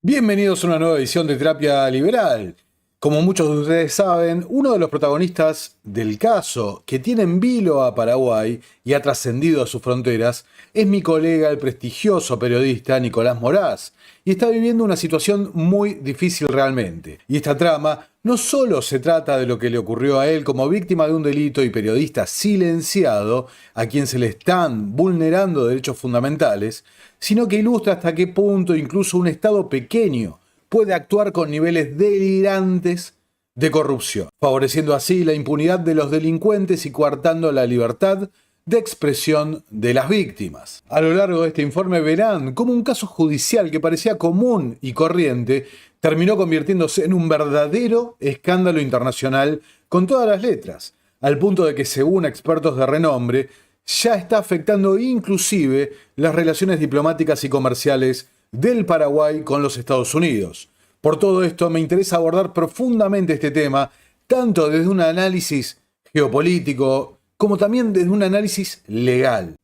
Bienvenidos a una nueva edición de Terapia Liberal. Como muchos de ustedes saben, uno de los protagonistas del caso que tiene en vilo a Paraguay y ha trascendido a sus fronteras es mi colega, el prestigioso periodista Nicolás Moraz, y está viviendo una situación muy difícil realmente. Y esta trama no solo se trata de lo que le ocurrió a él como víctima de un delito y periodista silenciado, a quien se le están vulnerando derechos fundamentales, sino que ilustra hasta qué punto incluso un Estado pequeño puede actuar con niveles delirantes de corrupción, favoreciendo así la impunidad de los delincuentes y coartando la libertad de expresión de las víctimas. A lo largo de este informe verán cómo un caso judicial que parecía común y corriente terminó convirtiéndose en un verdadero escándalo internacional con todas las letras, al punto de que, según expertos de renombre, ya está afectando inclusive las relaciones diplomáticas y comerciales del Paraguay con los Estados Unidos. Por todo esto, me interesa abordar profundamente este tema, tanto desde un análisis geopolítico como también desde un análisis legal.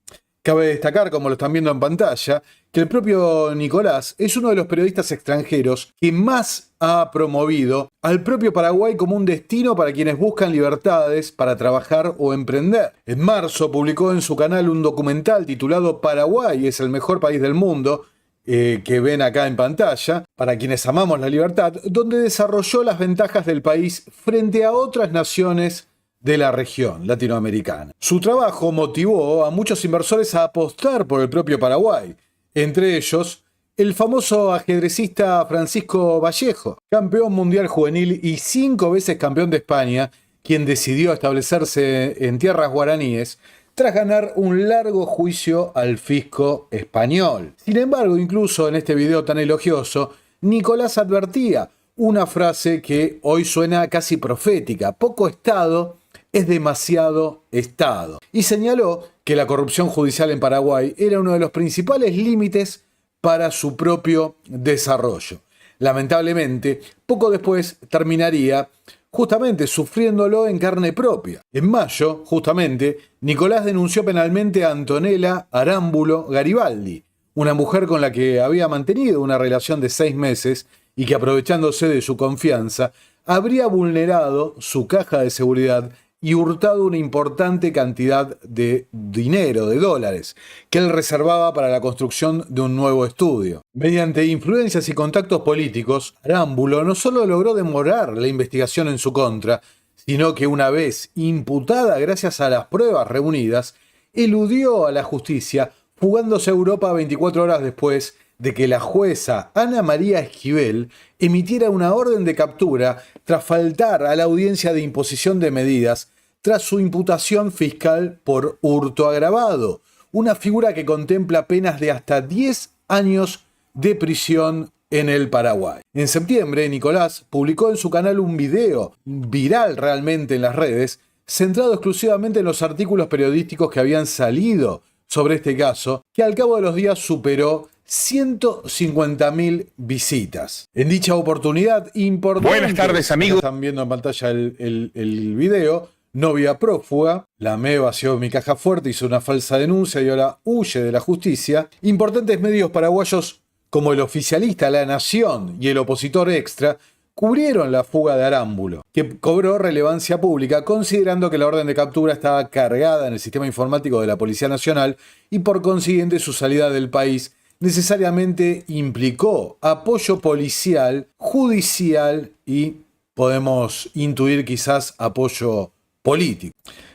Cabe destacar, como lo están viendo en pantalla, que el propio Nicolás es uno de los periodistas extranjeros que más ha promovido al propio Paraguay como un destino para quienes buscan libertades para trabajar o emprender. En marzo publicó en su canal un documental titulado Paraguay es el mejor país del mundo, que ven acá en pantalla, para quienes amamos la libertad, donde desarrolló las ventajas del país frente a otras naciones de la región latinoamericana. Su trabajo motivó a muchos inversores a apostar por el propio Paraguay, entre ellos el famoso ajedrecista Francisco Vallejo, campeón mundial juvenil y 5 veces campeón de España, quien decidió establecerse en tierras guaraníes tras ganar un largo juicio al fisco español. Sin embargo, incluso en este video tan elogioso, Nicolás advertía una frase que hoy suena casi profética: poco Estado es demasiado Estado. Y señaló que la corrupción judicial en Paraguay era uno de los principales límites para su propio desarrollo. Lamentablemente, poco después terminaría justamente sufriéndolo en carne propia. En mayo, justamente, Nicolás denunció penalmente a Antonella Arámbulo Garibaldi, una mujer con la que había mantenido una relación de 6 meses y que, aprovechándose de su confianza, habría vulnerado su caja de seguridad y hurtado una importante cantidad de dinero, de dólares, que él reservaba para la construcción de un nuevo estudio. Mediante influencias y contactos políticos, Arámbulo no solo logró demorar la investigación en su contra, sino que, una vez imputada gracias a las pruebas reunidas, eludió a la justicia, fugándose a Europa 24 horas después de que la jueza Ana María Esquivel emitiera una orden de captura tras faltar a la audiencia de imposición de medidas tras su imputación fiscal por hurto agravado, una figura que contempla penas de hasta 10 años de prisión en el Paraguay. En septiembre, Nicolás publicó en su canal un video viral realmente en las redes, centrado exclusivamente en los artículos periodísticos que habían salido sobre este caso, que al cabo de los días superó 150.000 visitas. En dicha oportunidad importante... Buenas tardes, amigos. Están viendo en pantalla el video. Novia prófuga, la ME vació mi caja fuerte, hizo una falsa denuncia y ahora huye de la justicia. Importantes medios paraguayos como el oficialista La Nación y el opositor Extra cubrieron la fuga de Arámbulo, que cobró relevancia pública considerando que la orden de captura estaba cargada en el sistema informático de la Policía Nacional y por consiguiente su salida del país necesariamente implicó apoyo policial, judicial y, podemos intuir, quizás apoyo político.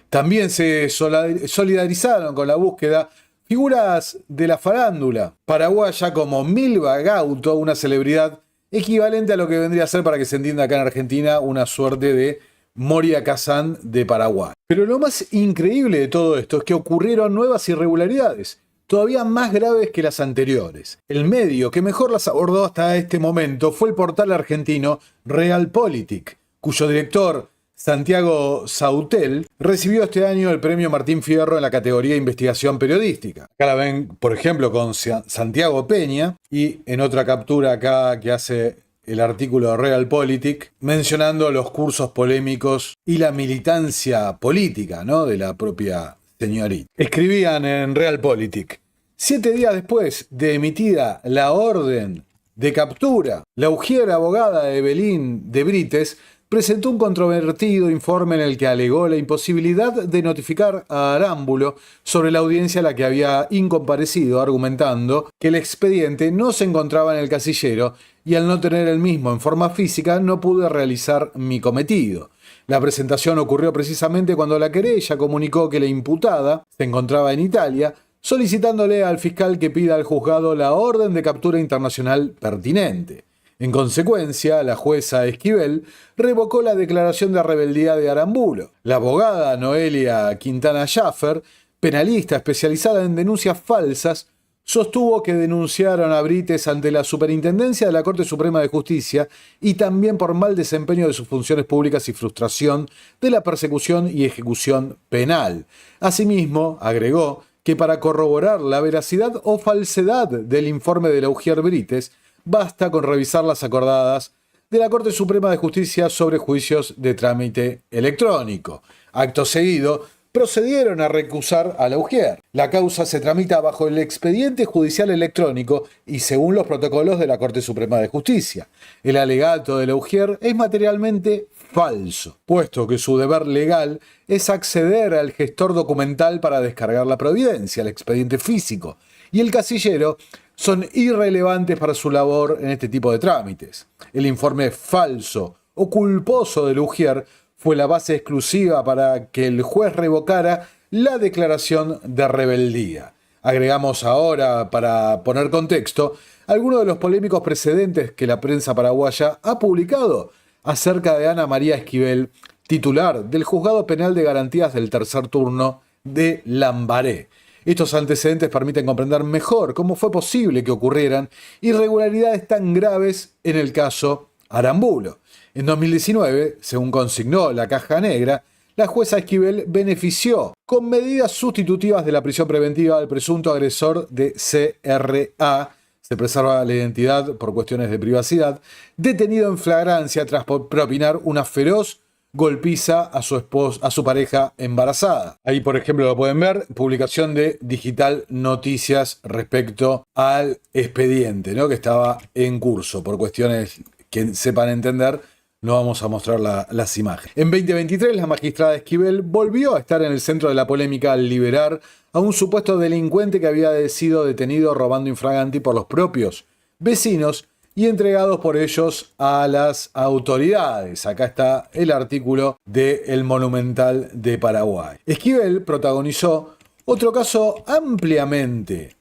También se solidarizaron con la búsqueda figuras de la farándula paraguaya como Milva Gauto, una celebridad equivalente a lo que vendría a ser, para que se entienda acá en Argentina, una suerte de Moria Kazan de Paraguay. Pero lo más increíble de todo esto es que ocurrieron nuevas irregularidades, todavía más graves que las anteriores. El medio que mejor las abordó hasta este momento fue el portal argentino Realpolitik, cuyo director, Santiago Sautel, recibió este año el premio Martín Fierro en la categoría Investigación Periodística. Acá la ven, por ejemplo, con Santiago Peña, y en otra captura acá que hace el artículo de Realpolitik, mencionando los cursos polémicos y la militancia política, ¿no?, de la propia señorita. Escribían en Realpolitik: 7 días después de emitida la orden de captura. La ujier abogada de Evelyn de Brites presentó un controvertido informe en el que alegó la imposibilidad de notificar a Arámbulo sobre la audiencia a la que había incomparecido, argumentando que el expediente no se encontraba en el casillero y al no tener el mismo en forma física no pude realizar mi cometido. La presentación ocurrió precisamente cuando la querella comunicó que la imputada se encontraba en Italia, solicitándole al fiscal que pida al juzgado la orden de captura internacional pertinente. En consecuencia, la jueza Esquivel revocó la declaración de rebeldía de Arámbulo. La abogada Noelia Quintana Schaffer, penalista especializada en denuncias falsas, sostuvo que denunciaron a Brites ante la Superintendencia de la Corte Suprema de Justicia y también por mal desempeño de sus funciones públicas y frustración de la persecución y ejecución penal. Asimismo, agregó que para corroborar la veracidad o falsedad del informe de la ujier Brites, basta con revisar las acordadas de la Corte Suprema de Justicia sobre juicios de trámite electrónico. Acto seguido, procedieron a recusar a la ujier. La causa se tramita bajo el expediente judicial electrónico y según los protocolos de la Corte Suprema de Justicia. El alegato de la ujier es materialmente falso, puesto que su deber legal es acceder al gestor documental para descargar la providencia, el expediente físico, y el casillero son irrelevantes para su labor en este tipo de trámites. El informe falso o culposo de la ujier fue la base exclusiva para que el juez revocara la declaración de rebeldía. Agregamos ahora, para poner contexto, algunos de los polémicos precedentes que la prensa paraguaya ha publicado acerca de Ana María Esquivel, titular del Juzgado Penal de Garantías del Tercer Turno de Lambaré. Estos antecedentes permiten comprender mejor cómo fue posible que ocurrieran irregularidades tan graves en el caso Arámbulo. En 2019, según consignó la Caja Negra, la jueza Esquivel benefició con medidas sustitutivas de la prisión preventiva al presunto agresor de CRA, se preserva la identidad por cuestiones de privacidad, detenido en flagrancia tras propinar una feroz golpiza a su pareja embarazada. Ahí, por ejemplo, lo pueden ver, publicación de Digital Noticias respecto al expediente, ¿no?, que estaba en curso. Por cuestiones que sepan entender, no vamos a mostrar las imágenes. En 2023, la magistrada Esquivel volvió a estar en el centro de la polémica al liberar a un supuesto delincuente que había sido detenido robando infraganti por los propios vecinos y entregados por ellos a las autoridades. Acá está el artículo de El Monumental de Paraguay. Esquivel protagonizó otro caso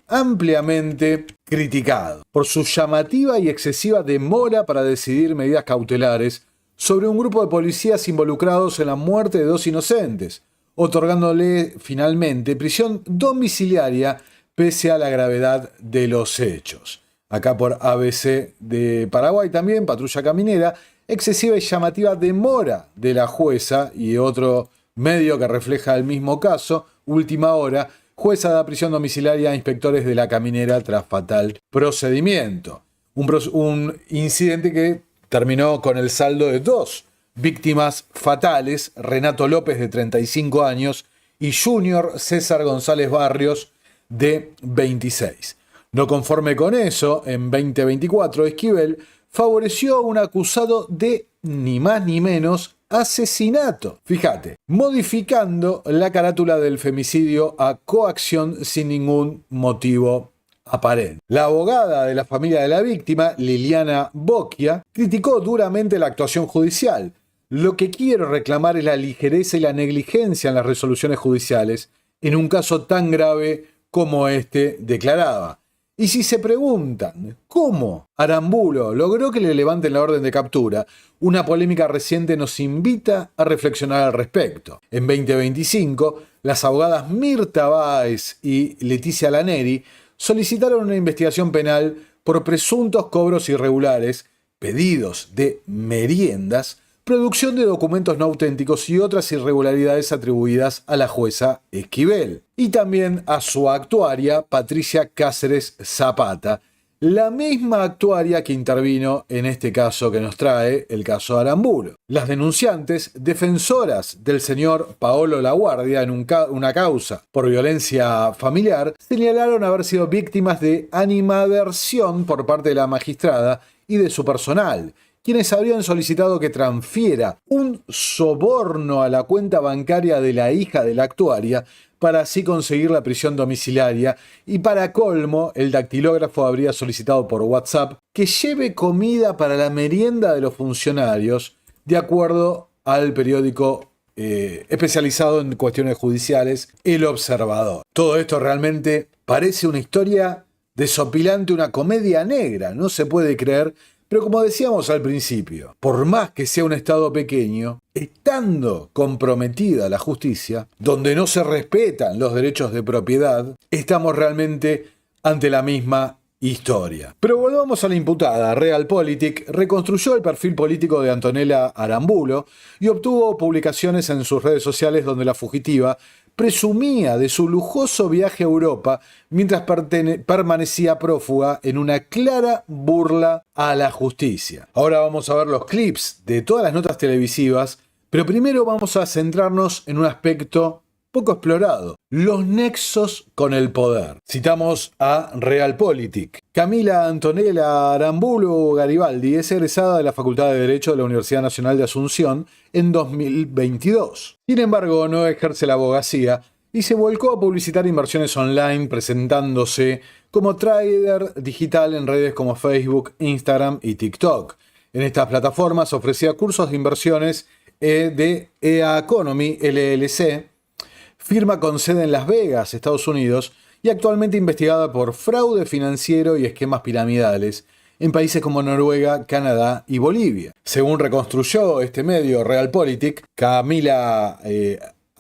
ampliamente criticado por su llamativa y excesiva demora para decidir medidas cautelares sobre un grupo de policías involucrados en la muerte de 2 inocentes, otorgándole finalmente prisión domiciliaria pese a la gravedad de los hechos. Acá por ABC de Paraguay también, Patrulla Caminera, excesiva y llamativa demora de la jueza, y otro medio que refleja el mismo caso, Última Hora, jueza da prisión domiciliaria a inspectores de la Caminera tras fatal procedimiento. Un incidente que terminó con el saldo de 2 víctimas fatales, Renato López de 35 años y Junior César González Barrios de 26. No conforme con eso, en 2024, Esquivel favoreció a un acusado de ni más ni menos asesinato. Fíjate, modificando la carátula del femicidio a coacción sin ningún motivo aparente. La abogada de la familia de la víctima, Liliana Bocchia, criticó duramente la actuación judicial. Lo que quiero reclamar es la ligereza y la negligencia en las resoluciones judiciales en un caso tan grave como este, declaraba. Y si se preguntan cómo Arámbulo logró que le levanten la orden de captura, una polémica reciente nos invita a reflexionar al respecto. En 2025, las abogadas Mirta Báez y Leticia Laneri solicitaron una investigación penal por presuntos cobros irregulares, pedidos de meriendas, producción de documentos no auténticos y otras irregularidades atribuidas a la jueza Esquivel y también a su actuaria Patricia Cáceres Zapata, la misma actuaria que intervino en este caso que nos trae el caso Arambulo. Las denunciantes, defensoras del señor Paolo Laguardia en una causa por violencia familiar, señalaron haber sido víctimas de animadversión por parte de la magistrada y de su personal, quienes habrían solicitado que transfiera un soborno a la cuenta bancaria de la hija de la actuaria para así conseguir la prisión domiciliaria, y para colmo, el dactilógrafo habría solicitado por WhatsApp que lleve comida para la merienda de los funcionarios, de acuerdo al periódico especializado en cuestiones judiciales, El Observador. Todo esto realmente parece una historia desopilante, una comedia negra, no se puede creer. Pero como decíamos al principio, por más que sea un Estado pequeño, estando comprometida la justicia, donde no se respetan los derechos de propiedad, estamos realmente ante la misma historia. Pero volvamos a la imputada. Realpolitik reconstruyó el perfil político de Antonella Arambulo y obtuvo publicaciones en sus redes sociales donde la fugitiva presumía de su lujoso viaje a Europa mientras permanecía prófuga, en una clara burla a la justicia. Ahora vamos a ver los clips de todas las notas televisivas, pero primero vamos a centrarnos en un aspecto poco explorado: los nexos con el poder. Citamos a Realpolitik. Camila Antonella Arambulo Garibaldi es egresada de la Facultad de Derecho de la Universidad Nacional de Asunción en 2022. Sin embargo, no ejerce la abogacía y se volcó a publicitar inversiones online, presentándose como trader digital en redes como Facebook, Instagram y TikTok. En estas plataformas ofrecía cursos de inversiones de EA Economy LLC, firma con sede en Las Vegas, Estados Unidos, y actualmente investigada por fraude financiero y esquemas piramidales en países como Noruega, Canadá y Bolivia. Según reconstruyó este medio Realpolitik, Camila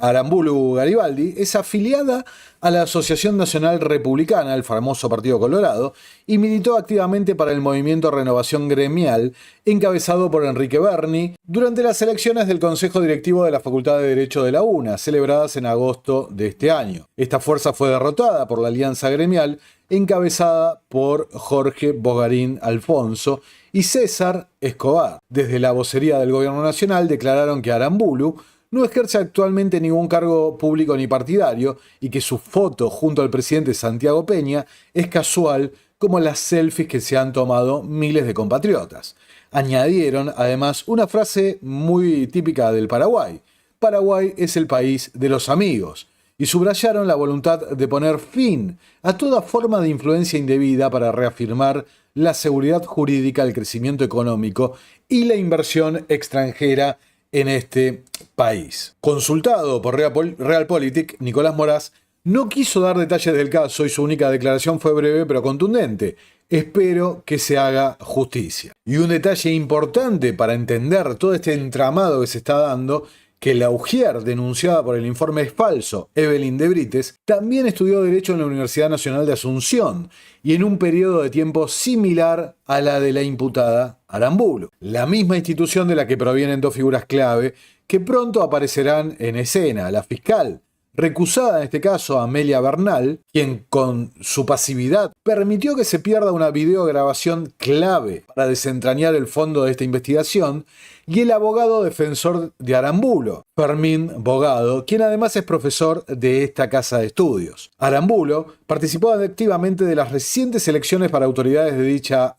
Arambulo Garibaldi es afiliada a la Asociación Nacional Republicana, el famoso Partido Colorado, y militó activamente para el movimiento Renovación Gremial, encabezado por Enrique Berni, durante las elecciones del Consejo Directivo de la Facultad de Derecho de la UNA, celebradas en agosto de este año. Esta fuerza fue derrotada por la Alianza Gremial, encabezada por Jorge Bogarín Alfonso y César Escobar. Desde la vocería del Gobierno Nacional declararon que Arambulo no ejerce actualmente ningún cargo público ni partidario y que su foto junto al presidente Santiago Peña es casual, como las selfies que se han tomado miles de compatriotas. Añadieron además una frase muy típica del Paraguay: Paraguay es el país de los amigos, y subrayaron la voluntad de poner fin a toda forma de influencia indebida para reafirmar la seguridad jurídica, el crecimiento económico y la inversión extranjera en este país. Consultado por Realpolitik, Nicolás Moraz no quiso dar detalles del caso y su única declaración fue breve pero contundente: espero que se haga justicia. Y un detalle importante para entender todo este entramado que se está dando: que la ujier denunciada por el informe es falso, Evelyn de Brites, también estudió Derecho en la Universidad Nacional de Asunción y en un periodo de tiempo similar a la de la imputada Arambulo. La misma institución de la que provienen dos figuras clave que pronto aparecerán en escena: la fiscal recusada en este caso, Amelia Bernal, quien con su pasividad permitió que se pierda una videograbación clave para desentrañar el fondo de esta investigación, y el abogado defensor de Arambulo, Fermín Bogado, quien además es profesor de esta casa de estudios. Arambulo participó activamente de las recientes elecciones para autoridades de dicha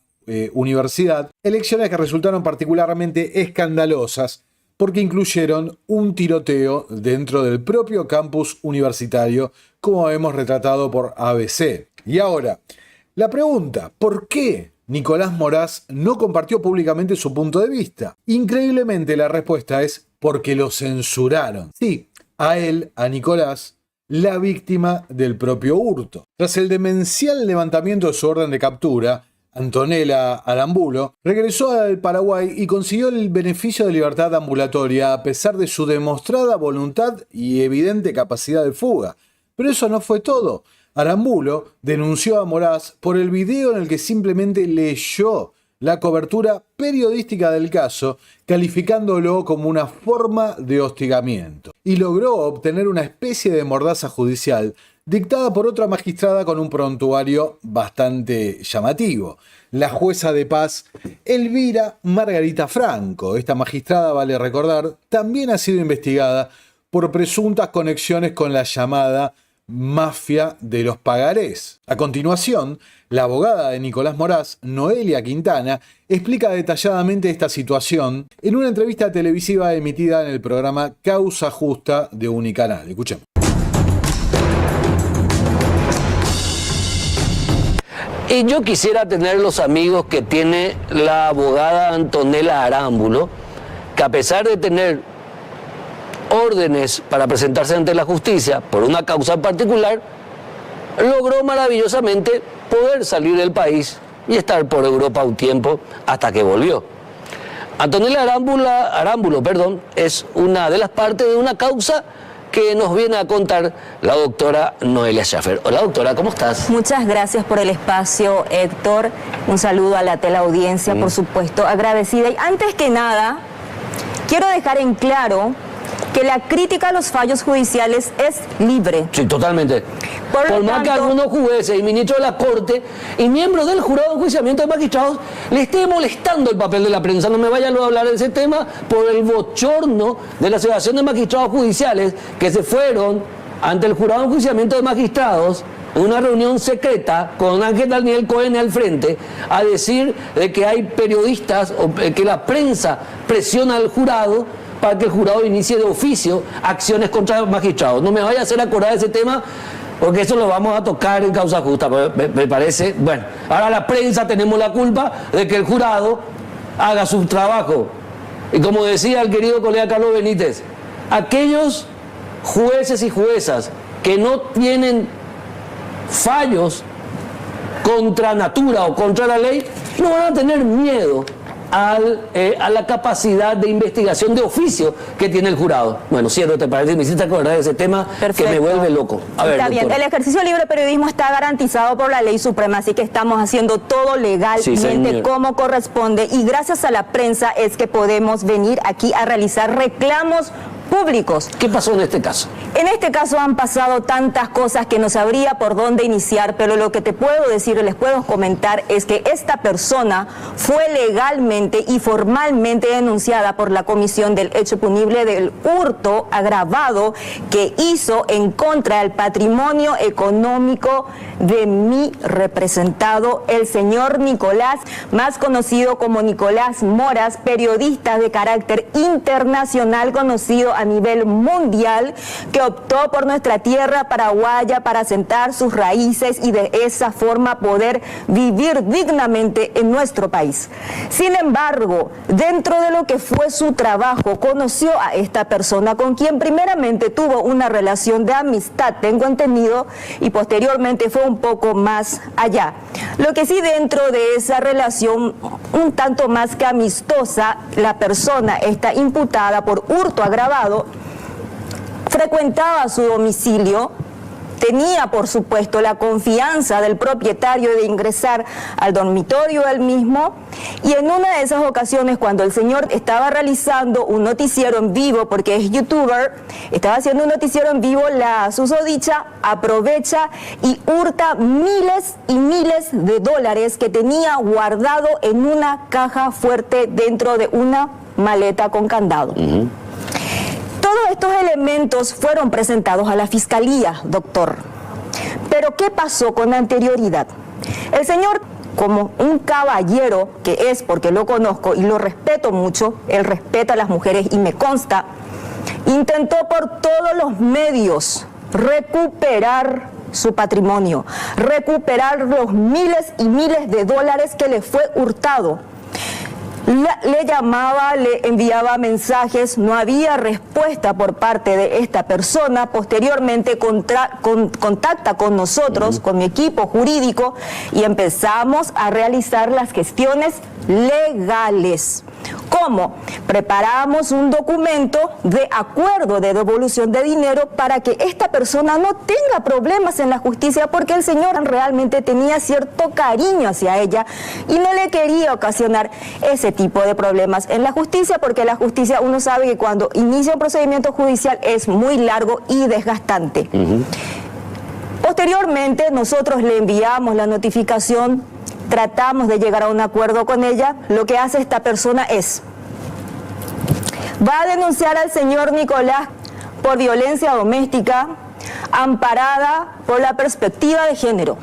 universidad, elecciones que resultaron particularmente escandalosas porque incluyeron un tiroteo dentro del propio campus universitario, como hemos retratado por ABC. Y ahora, la pregunta: ¿por qué Nicolás Moraz no compartió públicamente su punto de vista? Increíblemente la respuesta es porque lo censuraron. Sí, a él, a Nicolás, la víctima del propio hurto. Tras el demencial levantamiento de su orden de captura, Antonella Arambulo regresó al Paraguay y consiguió el beneficio de libertad ambulatoria a pesar de su demostrada voluntad y evidente capacidad de fuga. Pero eso no fue todo. Arambulo denunció a Moraz por el video en el que simplemente leyó la cobertura periodística del caso, calificándolo como una forma de hostigamiento, y logró obtener una especie de mordaza judicial dictada por otra magistrada con un prontuario bastante llamativo, la jueza de paz Elvira Margarita Franco. Esta magistrada, vale recordar, también ha sido investigada por presuntas conexiones con la llamada mafia de los pagarés. A continuación, la abogada de Nicolás Moraz, Noelia Quintana, explica detalladamente esta situación en una entrevista televisiva emitida en el programa Causa Justa de Unicanal. Escuchemos. Y yo quisiera tener los amigos que tiene la abogada Antonella Arámbulo, que a pesar de tener órdenes para presentarse ante la justicia por una causa en particular, logró maravillosamente poder salir del país y estar por Europa un tiempo hasta que volvió. Antonella Arámbulo, es una de las partes de una causa que nos viene a contar la doctora Noelia Schaffer. Hola doctora, ¿cómo estás? Muchas gracias por el espacio, Héctor. Un saludo a la teleaudiencia, por supuesto, agradecida. Y antes que nada, quiero dejar en claro que la crítica a los fallos judiciales es libre. Sí, totalmente. Por más que algunos jueces y ministros de la Corte y miembros del jurado de enjuiciamiento de magistrados le esté molestando el papel de la prensa. No me vaya luego a hablar de ese tema por el bochorno de la Asociación de Magistrados Judiciales que se fueron ante el jurado de enjuiciamiento de magistrados en una reunión secreta con Ángel Daniel Cohen al frente a decir de que hay periodistas o que la prensa presiona al jurado para que el jurado inicie de oficio acciones contra magistrados. No me vaya a hacer acordar de ese tema, porque eso lo vamos a tocar en Causa Justa, me parece. Bueno, ahora la prensa tenemos la culpa de que el jurado haga su trabajo. Y como decía el querido colega Carlos Benítez, aquellos jueces y juezas que no tienen fallos contra natura o contra la ley, no van a tener miedo a la capacidad de investigación de oficio que tiene el jurado. Bueno, cierto, te parece, me hiciste acordar de ese tema. Perfecto. Que me vuelve loco. A ver, está bien, doctora. El ejercicio libre de periodismo está garantizado por la ley suprema, así que estamos haciendo todo legalmente como corresponde, y gracias a la prensa es que podemos venir aquí a realizar reclamos públicos. ¿Qué pasó en este caso? En este caso han pasado tantas cosas que no sabría por dónde iniciar, pero lo que te puedo decir y les puedo comentar es que esta persona fue legalmente y formalmente denunciada por la comisión del hecho punible del hurto agravado que hizo en contra del patrimonio económico de mi representado, el señor Nicolás, más conocido como Nicolás Moraz, periodista de carácter internacional, conocido a nivel mundial, que optó por nuestra tierra paraguaya para asentar sus raíces y de esa forma poder vivir dignamente en nuestro país. Sin embargo, dentro de lo que fue su trabajo, conoció a esta persona con quien primeramente tuvo una relación de amistad, tengo entendido, y posteriormente fue un poco más allá. Lo que sí, dentro de esa relación un tanto más que amistosa, la persona está imputada por hurto agravado, frecuentaba su domicilio, tenía por supuesto la confianza del propietario de ingresar al dormitorio del mismo, y en una de esas ocasiones, cuando el señor estaba realizando un noticiero en vivo, porque es youtuber, estaba haciendo un noticiero en vivo, la susodicha aprovecha y hurta miles y miles de dólares que tenía guardado en una caja fuerte dentro de una maleta con candado. Todos estos elementos fueron presentados a la fiscalía, doctor. Pero ¿qué pasó con anterioridad? El señor, como un caballero que es, porque lo conozco y lo respeto mucho, él respeta a las mujeres y me consta, intentó por todos los medios recuperar su patrimonio, recuperar los miles y miles de dólares que le fue hurtado. Le llamaba, le enviaba mensajes, no había respuesta por parte de esta persona. Posteriormente contacta con nosotros, con mi equipo jurídico, y empezamos a realizar las gestiones legales. ¿Cómo? Preparamos un documento de acuerdo de devolución de dinero para que esta persona no tenga problemas en la justicia, porque el señor realmente tenía cierto cariño hacia ella y no le quería ocasionar ese tipo de problemas en la justicia, porque la justicia, uno sabe que cuando inicia un procedimiento judicial es muy largo y desgastante. Posteriormente, nosotros le enviamos la notificación, tratamos de llegar a un acuerdo con ella. Lo que hace esta persona es, va a denunciar al señor Nicolás por violencia doméstica, amparada por la perspectiva de género.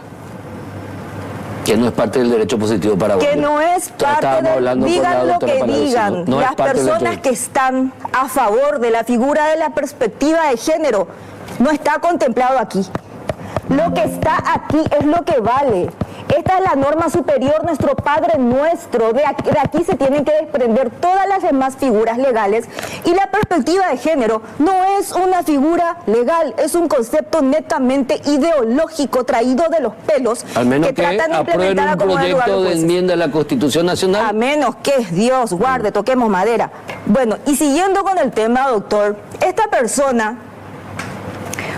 Que no es parte del derecho positivo paraguayo. Que no es parte del... Digan lo que digan. No las personas que están a favor de la figura de la perspectiva de género, no está contemplado aquí. Lo que está aquí es lo que vale. Esta es la norma superior, nuestro Padre Nuestro. De aquí se tienen que desprender todas las demás figuras legales. Y la perspectiva de género no es una figura legal, es un concepto netamente ideológico traído de los pelos. Al menos que tratan de implementar un proyecto de enmienda a la Constitución Nacional. A menos que, Dios guarde, toquemos madera. Bueno, y siguiendo con el tema, doctor, esta persona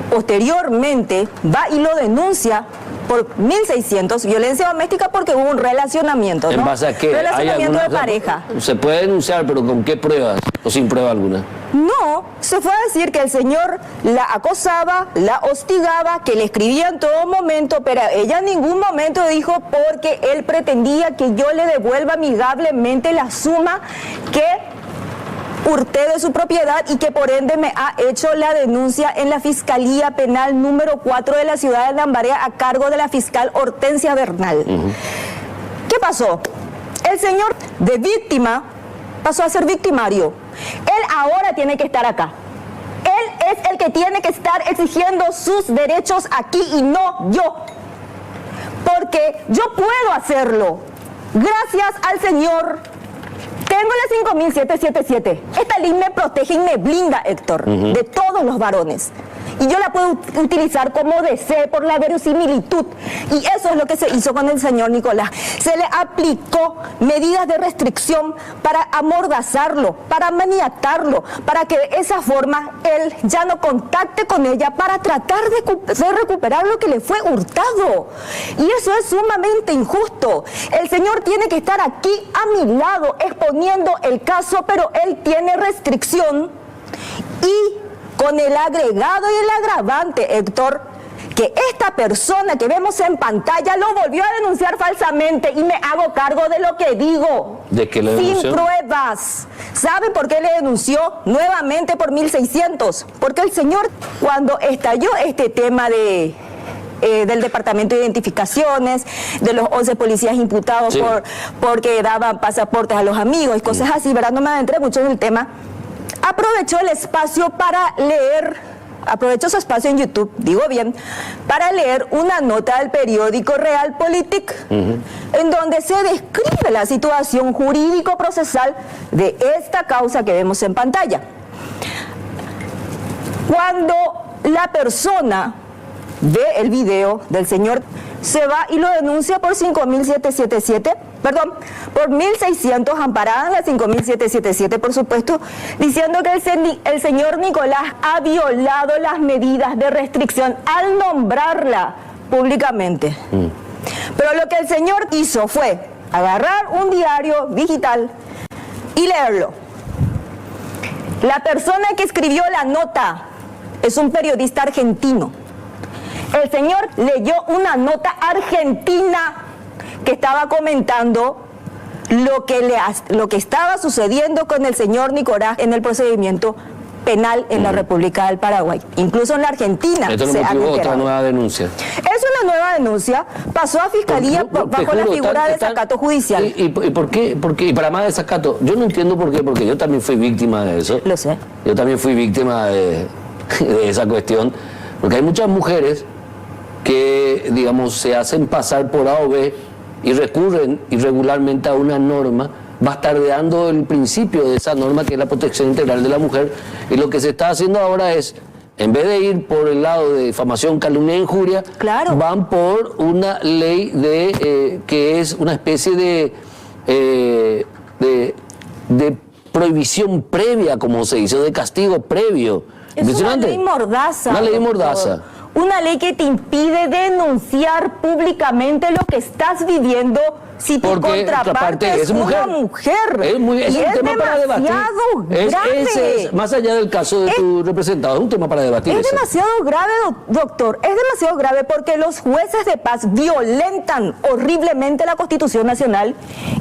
posteriormente va y lo denuncia por 1.600, violencia doméstica, porque hubo un relacionamiento, ¿no? ¿En base a qué? Relacionamiento de pareja. Se puede denunciar, pero ¿con qué pruebas? ¿O sin prueba alguna? No, se fue a decir que el señor la acosaba, la hostigaba, que le escribía en todo momento, pero ella en ningún momento dijo porque él pretendía que yo le devuelva amigablemente la suma que hurté de su propiedad y que por ende me ha hecho la denuncia en la Fiscalía Penal número 4 de la ciudad de Lambaré a cargo de la fiscal Hortensia Bernal. ¿Qué pasó? El señor de víctima pasó a ser victimario. Él ahora tiene que estar acá. Él es el que tiene que estar exigiendo sus derechos aquí y no yo. Porque yo puedo hacerlo. Gracias al señor. Tengo la 5777. Esta ley me protege y me blinda, Héctor, de todos los varones. Y yo la puedo utilizar como desee por la verosimilitud. Y eso es lo que se hizo con el señor Nicolás. Se le aplicó medidas de restricción para amordazarlo, para maniatarlo, para que de esa forma él ya no contacte con ella, para tratar de recuperar lo que le fue hurtado. Y eso es sumamente injusto. El señor tiene que estar aquí a mi lado exponiendo el caso, pero él tiene restricción y con el agregado y el agravante, Héctor, que esta persona que vemos en pantalla lo volvió a denunciar falsamente y me hago cargo de lo que digo. ¿De qué le denunció? Sin pruebas. ¿Saben por qué le denunció? Nuevamente por 1.600. Porque el señor, cuando estalló este tema del Departamento de Identificaciones, de los 11 policías imputados porque daban pasaportes a los amigos y cosas así, ¿verdad? No me adentré mucho en el tema. Aprovechó el espacio para leer, aprovechó su espacio en YouTube, digo bien, para leer una nota del periódico Realpolitik, en donde se describe la situación jurídico-procesal de esta causa que vemos en pantalla. Cuando la persona ve el video del señor, se va y lo denuncia por 5.777, perdón, por 1.600, amparada en la 5.777, por supuesto, diciendo que el señor Nicolás ha violado las medidas de restricción al nombrarla públicamente. Pero lo que el señor hizo fue agarrar un diario digital y leerlo. La persona que escribió la nota es un periodista argentino. El señor leyó una nota argentina que estaba comentando lo que estaba sucediendo con el señor Nicolás en el procedimiento penal en la República del Paraguay. Incluso en la Argentina Esto no se han motivó otra enterado. nueva denuncia. Es una nueva denuncia, pasó a Fiscalía bajo la figura de desacato judicial. ¿Y por qué? Y para más desacato, yo no entiendo por qué, porque yo también fui víctima de eso. Lo sé. Yo también fui víctima de esa cuestión, porque hay muchas mujeres que, digamos, se hacen pasar por A o B y recurren irregularmente a una norma, bastardeando el principio de esa norma que es la protección integral de la mujer, y lo que se está haciendo ahora es, en vez de ir por el lado de difamación, calumnia e injuria, claro, van por una ley que es una especie de prohibición previa, como se dice, de castigo previo. Es una ley mordaza. Una ley mordaza. Una ley que te impide denunciar públicamente lo que estás viviendo si tu Porque contraparte es una mujer. Es un tema para debatir. Grave. Más allá del caso de tu representado, es un tema para debatir. Es demasiado grave, doctor. Es demasiado grave porque los jueces de paz violentan horriblemente la Constitución Nacional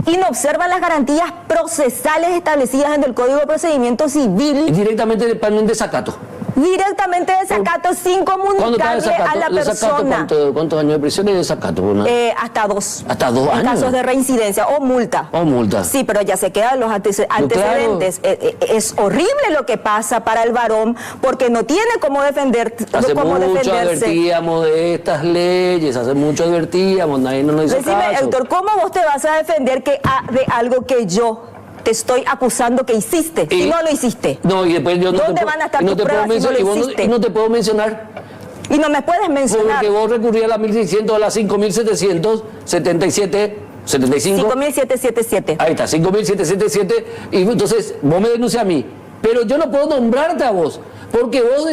y no observan las garantías procesales establecidas en el Código de Procedimiento Civil. Y directamente en desacato. Directamente desacato sin comunicarle a la persona. ¿Cuántos años de prisión y desacato? Hasta 2. ¿Hasta 2 años? En casos de reincidencia o multa. O multa. Sí, pero ya se quedan los antecedentes. Claro. Es horrible lo que pasa para el varón porque no tiene cómo defenderse. Hace mucho advertíamos de estas leyes, hace mucho advertíamos, nadie nos hizo Decime, caso. Héctor, ¿cómo vos te vas a defender de algo que yo te estoy acusando que hiciste, si no lo hiciste? No, y después yo no ¿Dónde van a estar tus pruebas si no lo hiciste? Y no te puedo mencionar. Y no me puedes mencionar. Porque vos recurrías a las 1600, a las 5777, 75. 5777. Ahí está, 5777. Y entonces vos me denuncias a mí. Pero yo no puedo nombrarte a vos. Porque vos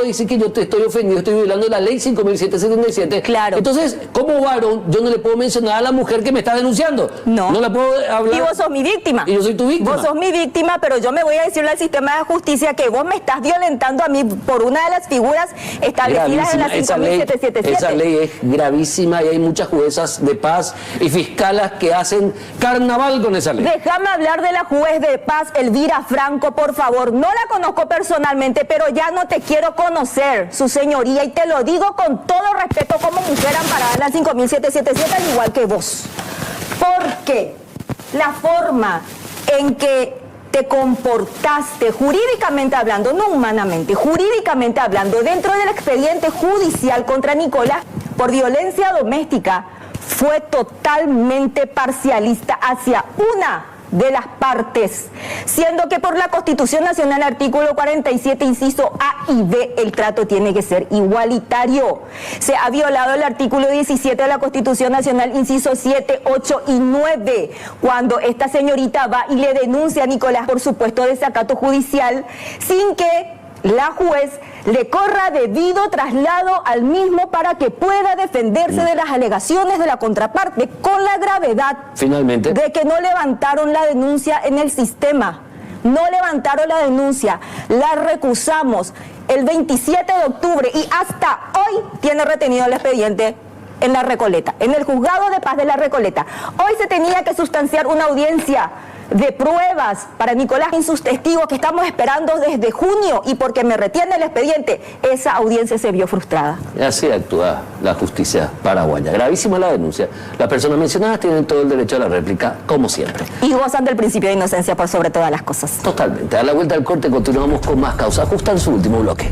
decís que yo te estoy ofendiendo, estoy violando la ley 5777. Claro. Entonces, como varón, yo no le puedo mencionar a la mujer que me está denunciando. No. No la puedo hablar. Y vos sos mi víctima. Y yo soy tu víctima. Vos sos mi víctima, pero yo me voy a decirle al sistema de justicia que vos me estás violentando a mí por una de las figuras establecidas en la 5777. Esa ley es gravísima y hay muchas juezas de paz y fiscalas que hacen carnaval con esa ley. Déjame hablar de la juez de paz, Elvira Franco, por favor. No la conozco personalmente, pero ya no te quiero conocer, su señoría, y te lo digo con todo respeto como mujer amparada en la 5777, al igual que vos. Porque la forma en que te comportaste jurídicamente hablando, no humanamente, jurídicamente hablando, dentro del expediente judicial contra Nicolás por violencia doméstica, fue totalmente parcialista hacia una de las partes, siendo que por la Constitución Nacional, artículo 47, inciso A y B, el trato tiene que ser igualitario. Se ha violado el artículo 17 de la Constitución Nacional, inciso 7, 8 y 9, cuando esta señorita va y le denuncia a Nicolás por supuesto desacato judicial, sin que la juez le corra debido traslado al mismo para que pueda defenderse de las alegaciones de la contraparte, con la gravedad finalmente de que no levantaron la denuncia en el sistema. No levantaron la denuncia, la recusamos el 27 de octubre y hasta hoy tiene retenido el expediente en La Recoleta, en el Juzgado de Paz de La Recoleta. Hoy se tenía que sustanciar una audiencia de pruebas para Nicolás y sus testigos que estamos esperando desde junio, y porque me retiene el expediente, esa audiencia se vio frustrada. Así actúa la justicia paraguaya. Gravísima la denuncia. Las personas mencionadas tienen todo el derecho a la réplica, como siempre. Y gozan del principio de inocencia por sobre todas las cosas. Totalmente. A la vuelta al corte continuamos con más Causa Justa en su último bloque.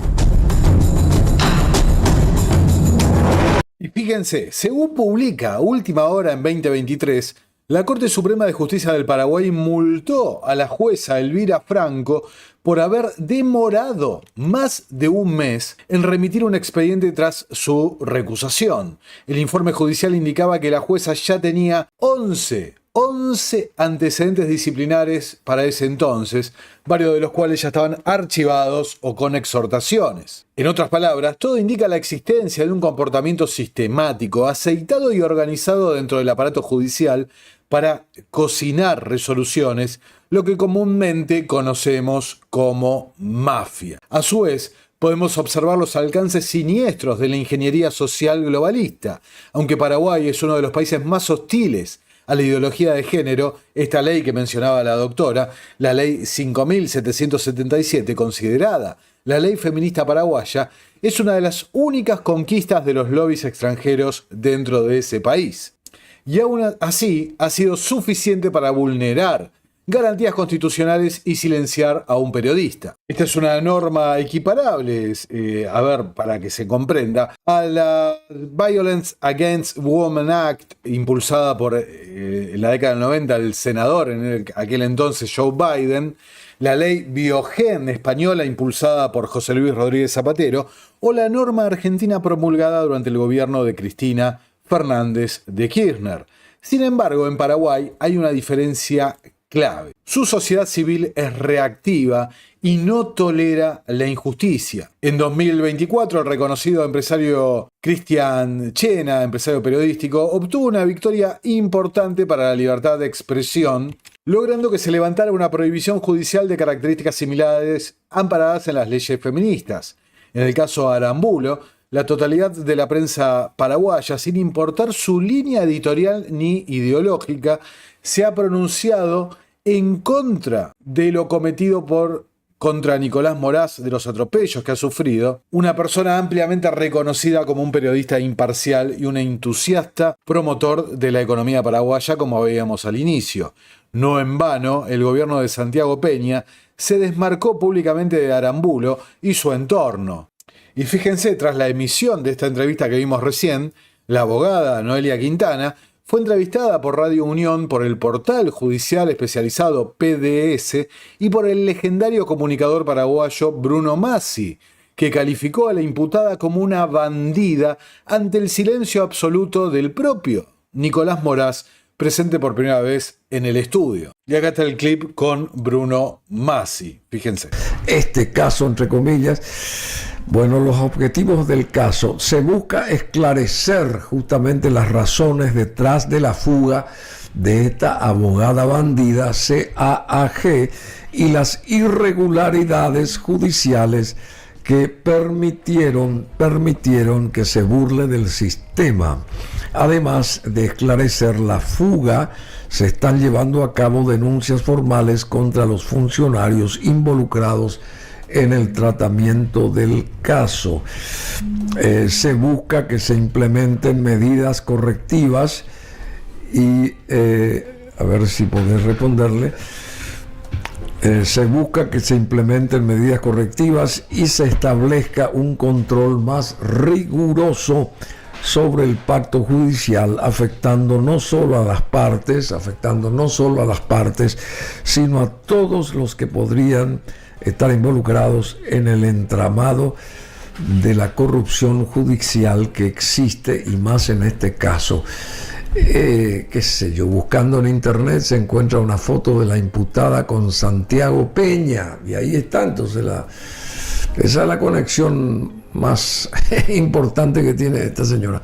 Y fíjense, según publica Última Hora en 2023, la Corte Suprema de Justicia del Paraguay multó a la jueza Elvira Franco por haber demorado más de un mes en remitir un expediente tras su recusación. El informe judicial indicaba que la jueza ya tenía 11 antecedentes disciplinares para ese entonces, varios de los cuales ya estaban archivados o con exhortaciones. En otras palabras, todo indica la existencia de un comportamiento sistemático, aceitado y organizado dentro del aparato judicial para cocinar resoluciones, lo que comúnmente conocemos como mafia. A su vez, podemos observar los alcances siniestros de la ingeniería social globalista. Aunque Paraguay es uno de los países más hostiles a la ideología de género, esta ley que mencionaba la doctora, la ley 5777, considerada la ley feminista paraguaya, es una de las únicas conquistas de los lobbies extranjeros dentro de ese país. Y aún así ha sido suficiente para vulnerar garantías constitucionales y silenciar a un periodista. Esta es una norma equiparable, para que se comprenda, a la Violence Against Women Act, impulsada por, en la década del 90, el senador en aquel entonces Joe Biden, la ley Biogen española impulsada por José Luis Rodríguez Zapatero, o la norma argentina promulgada durante el gobierno de Cristina Fernández de Kirchner. Sin embargo, en Paraguay hay una diferencia clave. Su sociedad civil es reactiva y no tolera la injusticia. En 2024, el reconocido empresario Cristian Chena, empresario periodístico, obtuvo una victoria importante para la libertad de expresión, logrando que se levantara una prohibición judicial de características similares amparadas en las leyes feministas. En el caso Arambulo, la totalidad de la prensa paraguaya, sin importar su línea editorial ni ideológica, se ha pronunciado en contra de lo cometido contra Nicolás Moraz, de los atropellos que ha sufrido, una persona ampliamente reconocida como un periodista imparcial y un entusiasta promotor de la economía paraguaya, como veíamos al inicio. No en vano, el gobierno de Santiago Peña se desmarcó públicamente de Arambulo y su entorno. Y fíjense, tras la emisión de esta entrevista que vimos recién, la abogada Noelia Quintana fue entrevistada por Radio Unión, por el portal judicial especializado PDS y por el legendario comunicador paraguayo Bruno Masi, que calificó a la imputada como una bandida ante el silencio absoluto del propio Nicolás Moraz, presente por primera vez en el estudio. Y acá está el clip con Bruno Masi, fíjense. Este caso, entre comillas, bueno, los objetivos del caso, se busca esclarecer justamente las razones detrás de la fuga de esta abogada bandida CAAG y las irregularidades judiciales que permitieron que se burle del sistema. Además de esclarecer la fuga, se están llevando a cabo denuncias formales contra los funcionarios involucrados en el tratamiento del caso. Se busca que se implementen medidas correctivas y, a ver si podés responderle, se busca que se implementen medidas correctivas y se establezca un control más riguroso sobre el pacto judicial, afectando no solo a las partes, sino a todos los que podrían estar involucrados en el entramado de la corrupción judicial que existe, y más en este caso. Qué sé yo, buscando en internet se encuentra una foto de la imputada con Santiago Peña, y ahí está. Entonces esa es la conexión más importante que tiene esta señora.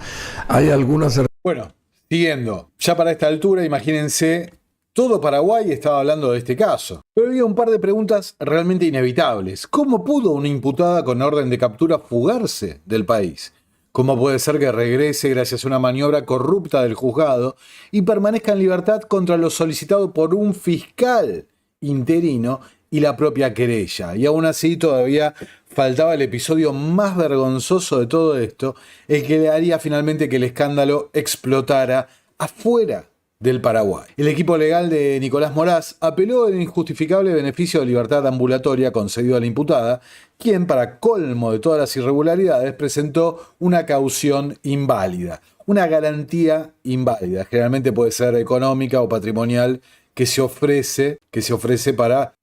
Hay algunas... Bueno, siguiendo, ya para esta altura, imagínense, todo Paraguay estaba hablando de este caso. Pero había un par de preguntas realmente inevitables. ¿Cómo pudo una imputada con orden de captura fugarse del país? ¿Cómo puede ser que regrese gracias a una maniobra corrupta del juzgado y permanezca en libertad contra lo solicitado por un fiscal interino y la propia querella? Y aún así todavía faltaba el episodio más vergonzoso de todo esto, el que le haría finalmente que el escándalo explotara afuera del Paraguay. El equipo legal de Nicolás Moraz apeló el injustificable beneficio de libertad ambulatoria concedido a la imputada, quien, para colmo de todas las irregularidades, presentó una caución inválida, una garantía inválida. Generalmente puede ser económica o patrimonial, que se ofrece para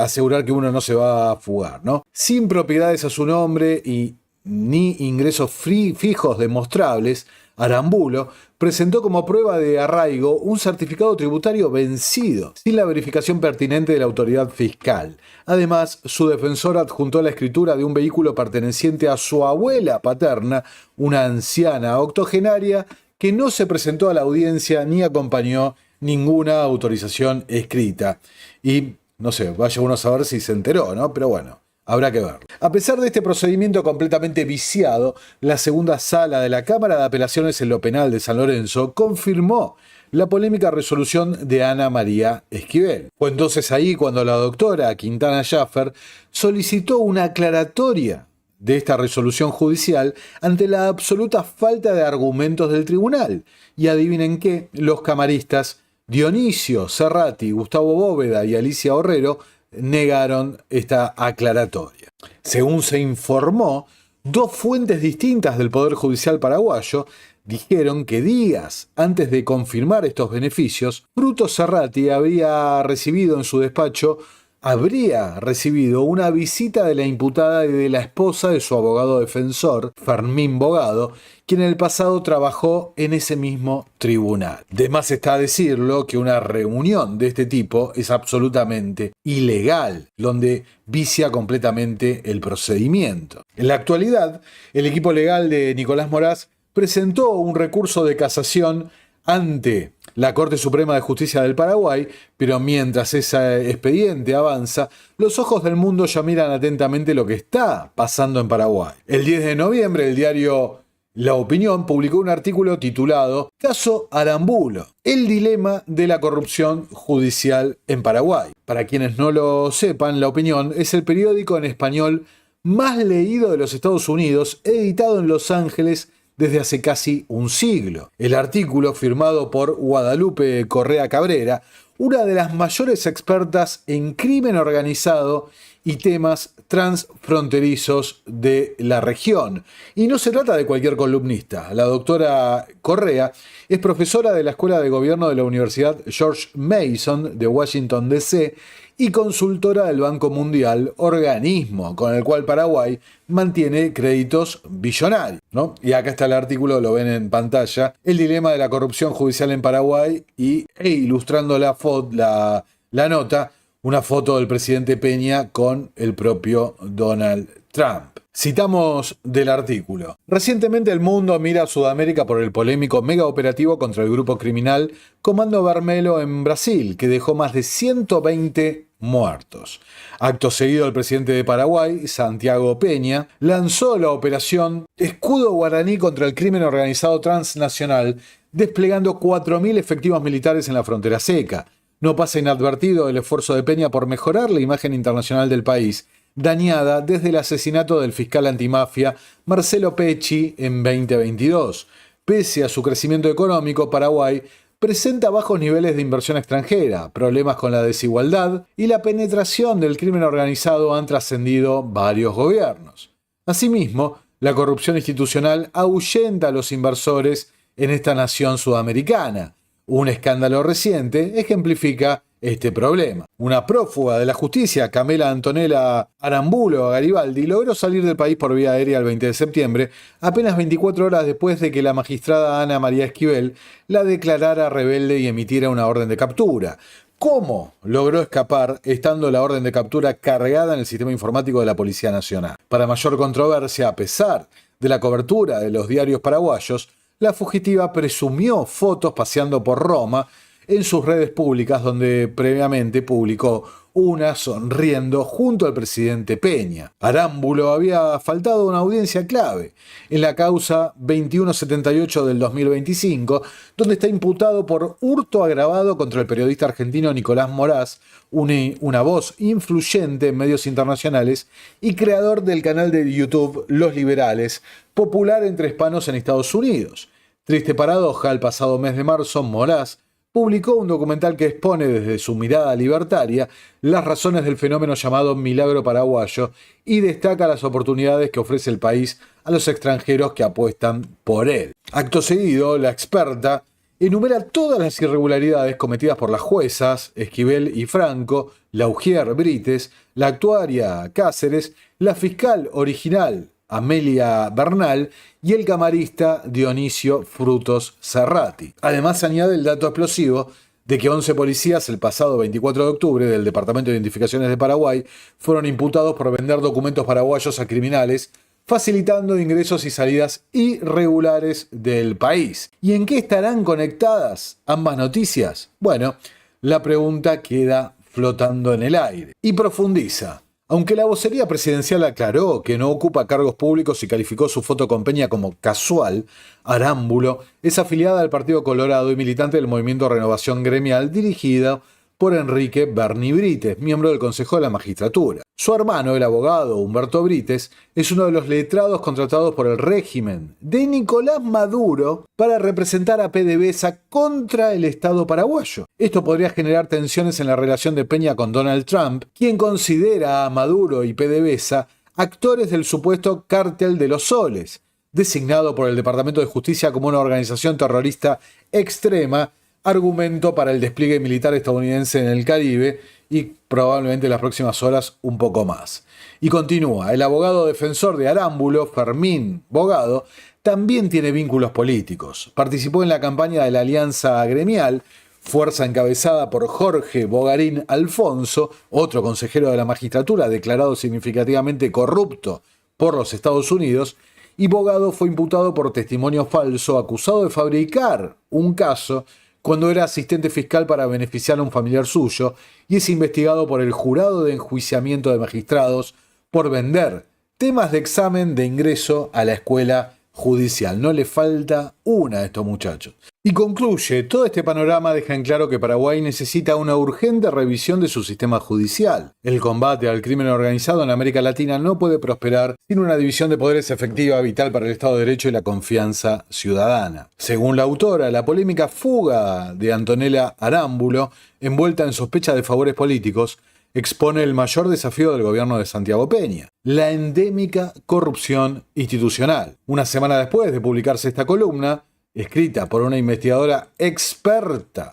asegurar que uno no se va a fugar, ¿no? Sin propiedades a su nombre y ni ingresos fijos demostrables, Arambulo presentó como prueba de arraigo un certificado tributario vencido, sin la verificación pertinente de la autoridad fiscal. Además, su defensor adjuntó la escritura de un vehículo perteneciente a su abuela paterna, una anciana octogenaria que no se presentó a la audiencia ni acompañó ninguna autorización escrita. Y, no sé, vaya uno a saber si se enteró, ¿no? Pero bueno, habrá que ver. A pesar de este procedimiento completamente viciado, la segunda sala de la Cámara de Apelaciones en lo Penal de San Lorenzo confirmó la polémica resolución de Ana María Esquivel. Fue entonces ahí cuando la doctora Quintana Schaffer solicitó una aclaratoria de esta resolución judicial ante la absoluta falta de argumentos del tribunal. Y adivinen qué, los camaristas Dionisio Cerrati, Gustavo Bóveda y Alicia Orrero negaron esta aclaratoria. Según se informó, dos fuentes distintas del Poder Judicial paraguayo dijeron que días antes de confirmar estos beneficios, Fruto Cerrati había recibido en su despacho habría recibido una visita de la imputada y de la esposa de su abogado defensor, Fermín Bogado, quien en el pasado trabajó en ese mismo tribunal. De más está decirlo que una reunión de este tipo es absolutamente ilegal, donde vicia completamente el procedimiento. En la actualidad, el equipo legal de Nicolás Moraz presentó un recurso de casación ante la Corte Suprema de Justicia del Paraguay, pero mientras ese expediente avanza, los ojos del mundo ya miran atentamente lo que está pasando en Paraguay. El 10 de noviembre, el diario La Opinión publicó un artículo titulado Caso Arambulo, el dilema de la corrupción judicial en Paraguay. Para quienes no lo sepan, La Opinión es el periódico en español más leído de los Estados Unidos, editado en Los Ángeles desde hace casi un siglo. El artículo, firmado por Guadalupe Correa Cabrera, una de las mayores expertas en crimen organizado y temas transfronterizos de la región. Y no se trata de cualquier columnista. La doctora Correa es profesora de la Escuela de Gobierno de la Universidad George Mason de Washington, D.C., y consultora del Banco Mundial, organismo con el cual Paraguay mantiene créditos billonarios, ¿no? Y acá está el artículo, lo ven en pantalla, el dilema de la corrupción judicial en Paraguay, e ilustrando la nota, una foto del presidente Peña con el propio Donald Trump. Citamos del artículo. Recientemente el mundo mira a Sudamérica por el polémico mega operativo contra el grupo criminal Comando Vermelho en Brasil, que dejó más de 120 muertos. Acto seguido, el presidente de Paraguay, Santiago Peña, lanzó la operación Escudo Guaraní contra el crimen organizado transnacional, desplegando 4.000 efectivos militares en la frontera seca. No pasa inadvertido el esfuerzo de Peña por mejorar la imagen internacional del país, dañada desde el asesinato del fiscal antimafia Marcelo Pecci en 2022. Pese a su crecimiento económico, Paraguay presenta bajos niveles de inversión extranjera, problemas con la desigualdad y la penetración del crimen organizado han trascendido varios gobiernos. Asimismo, la corrupción institucional ahuyenta a los inversores en esta nación sudamericana. Un escándalo reciente ejemplifica este problema. Una prófuga de la justicia, Camela Antonella Arambulo Garibaldi, logró salir del país por vía aérea el 20 de septiembre, apenas 24 horas después de que la magistrada Ana María Esquivel la declarara rebelde y emitiera una orden de captura. ¿Cómo logró escapar estando la orden de captura cargada en el sistema informático de la Policía Nacional? Para mayor controversia, a pesar de la cobertura de los diarios paraguayos, la fugitiva presumió fotos paseando por Roma en sus redes públicas, donde previamente publicó una sonriendo junto al presidente Peña. Arámbulo había faltado una audiencia clave en la causa 2178 del 2025, donde está imputado por hurto agravado contra el periodista argentino Nicolás Moraz, una voz influyente en medios internacionales y creador del canal de YouTube Los Liberales, popular entre hispanos en Estados Unidos. Triste paradoja, el pasado mes de marzo, Moraz publicó un documental que expone desde su mirada libertaria las razones del fenómeno llamado milagro paraguayo y destaca las oportunidades que ofrece el país a los extranjeros que apuestan por él. Acto seguido, la experta enumera todas las irregularidades cometidas por las juezas Esquivel y Franco, la Ujier Brites, la actuaria Cáceres, la fiscal original Amelia Bernal y el camarista Dionisio Frutos Cerrati. Además, añade el dato explosivo de que 11 policías el pasado 24 de octubre del Departamento de Identificaciones de Paraguay fueron imputados por vender documentos paraguayos a criminales, facilitando ingresos y salidas irregulares del país. ¿Y en qué estarán conectadas ambas noticias? Bueno, la pregunta queda flotando en el aire. Y profundiza. Aunque la vocería presidencial aclaró que no ocupa cargos públicos y calificó su foto con Peña como casual, Arámbulo es afiliada al Partido Colorado y militante del Movimiento Renovación Gremial dirigida por Enrique Berni Brites, miembro del Consejo de la Magistratura. Su hermano, el abogado Humberto Brites, es uno de los letrados contratados por el régimen de Nicolás Maduro para representar a PDVSA contra el Estado paraguayo. Esto podría generar tensiones en la relación de Peña con Donald Trump, quien considera a Maduro y PDVSA actores del supuesto Cártel de los Soles, designado por el Departamento de Justicia como una organización terrorista extrema, argumento para el despliegue militar estadounidense en el Caribe y probablemente en las próximas horas un poco más. Y continúa, el abogado defensor de Arámbulo, Fermín Bogado, también tiene vínculos políticos. Participó en la campaña de la Alianza Gremial, fuerza encabezada por Jorge Bogarín Alfonso, otro consejero de la magistratura declarado significativamente corrupto por los Estados Unidos, y Bogado fue imputado por testimonio falso, acusado de fabricar un caso cuando era asistente fiscal para beneficiar a un familiar suyo, y es investigado por el Jurado de Enjuiciamiento de Magistrados por vender temas de examen de ingreso a la escuela judicial. No le falta una a estos muchachos. Y concluye, todo este panorama deja en claro que Paraguay necesita una urgente revisión de su sistema judicial. El combate al crimen organizado en América Latina no puede prosperar sin una división de poderes efectiva, vital para el Estado de Derecho y la confianza ciudadana. Según la autora, la polémica fuga de Antonella Arámbulo, envuelta en sospecha de favores políticos, expone el mayor desafío del gobierno de Santiago Peña: la endémica corrupción institucional. Una semana después de publicarse esta columna, escrita por una investigadora experta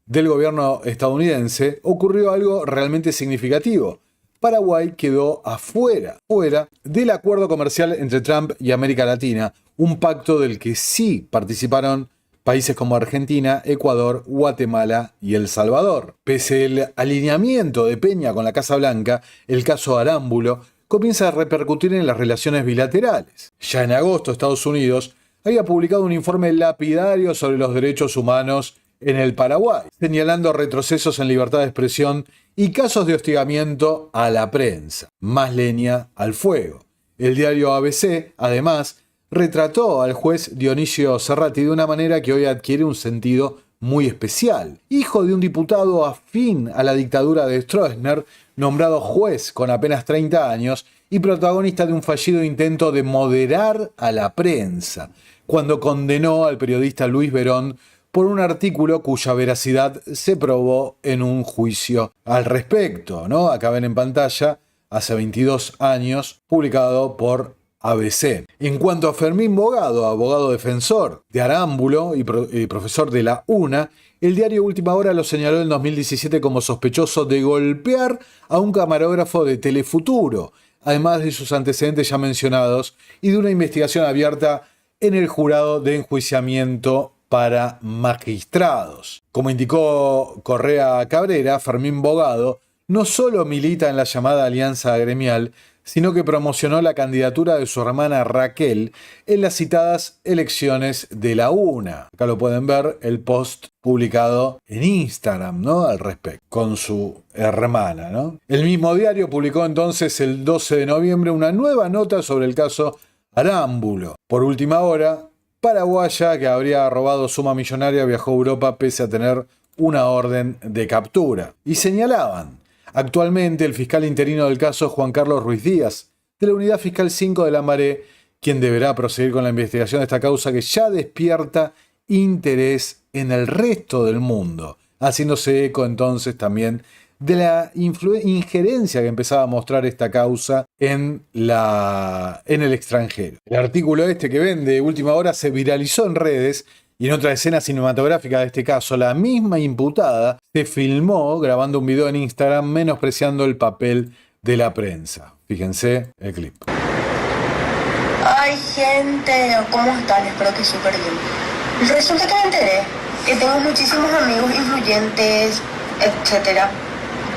del gobierno estadounidense, ocurrió algo realmente significativo. Paraguay quedó fuera del acuerdo comercial entre Trump y América Latina, un pacto del que sí participaron países como Argentina, Ecuador, Guatemala y El Salvador. Pese al alineamiento de Peña con la Casa Blanca, el caso Arámbulo comienza a repercutir en las relaciones bilaterales. Ya en agosto, Estados Unidos había publicado un informe lapidario sobre los derechos humanos en el Paraguay, señalando retrocesos en libertad de expresión y casos de hostigamiento a la prensa. Más leña al fuego. El diario ABC, además, retrató al juez Dionisio Cerrati de una manera que hoy adquiere un sentido muy especial. Hijo de un diputado afín a la dictadura de Stroessner, nombrado juez con apenas 30 años y protagonista de un fallido intento de moderar a la prensa, cuando condenó al periodista Luis Verón por un artículo cuya veracidad se probó en un juicio al respecto, ¿no? Acá ven en pantalla, hace 22 años, publicado por ABC. En cuanto a Fermín Bogado, abogado defensor de Arámbulo y profesor de la UNA, el diario Última Hora lo señaló en 2017 como sospechoso de golpear a un camarógrafo de Telefuturo, además de sus antecedentes ya mencionados y de una investigación abierta en el Jurado de Enjuiciamiento para Magistrados. Como indicó Correa Cabrera, Fermín Bogado no solo milita en la llamada Alianza Gremial, sino que promocionó la candidatura de su hermana Raquel en las citadas elecciones de la UNA. Acá lo pueden ver, el post publicado en Instagram, ¿no? Al respecto, con su hermana, ¿no? El mismo diario publicó entonces el 12 de noviembre una nueva nota sobre el caso Arámbulo. Por Última Hora, paraguaya que habría robado suma millonaria viajó a Europa pese a tener una orden de captura. Y señalaban: actualmente el fiscal interino del caso es Juan Carlos Ruiz Díaz, de la Unidad Fiscal 5 de Lambaré, quien deberá proseguir con la investigación de esta causa que ya despierta interés en el resto del mundo, haciéndose eco entonces también de la injerencia que empezaba a mostrar esta causa en el extranjero. El artículo este que ven de Última Hora se viralizó en redes. Y en otra escena cinematográfica de este caso, la misma imputada se filmó grabando un video en Instagram menospreciando el papel de la prensa. Fíjense el clip. Ay, gente, ¿cómo están? Espero que súper bien. Resulta que me enteré que tengo muchísimos amigos influyentes, etc.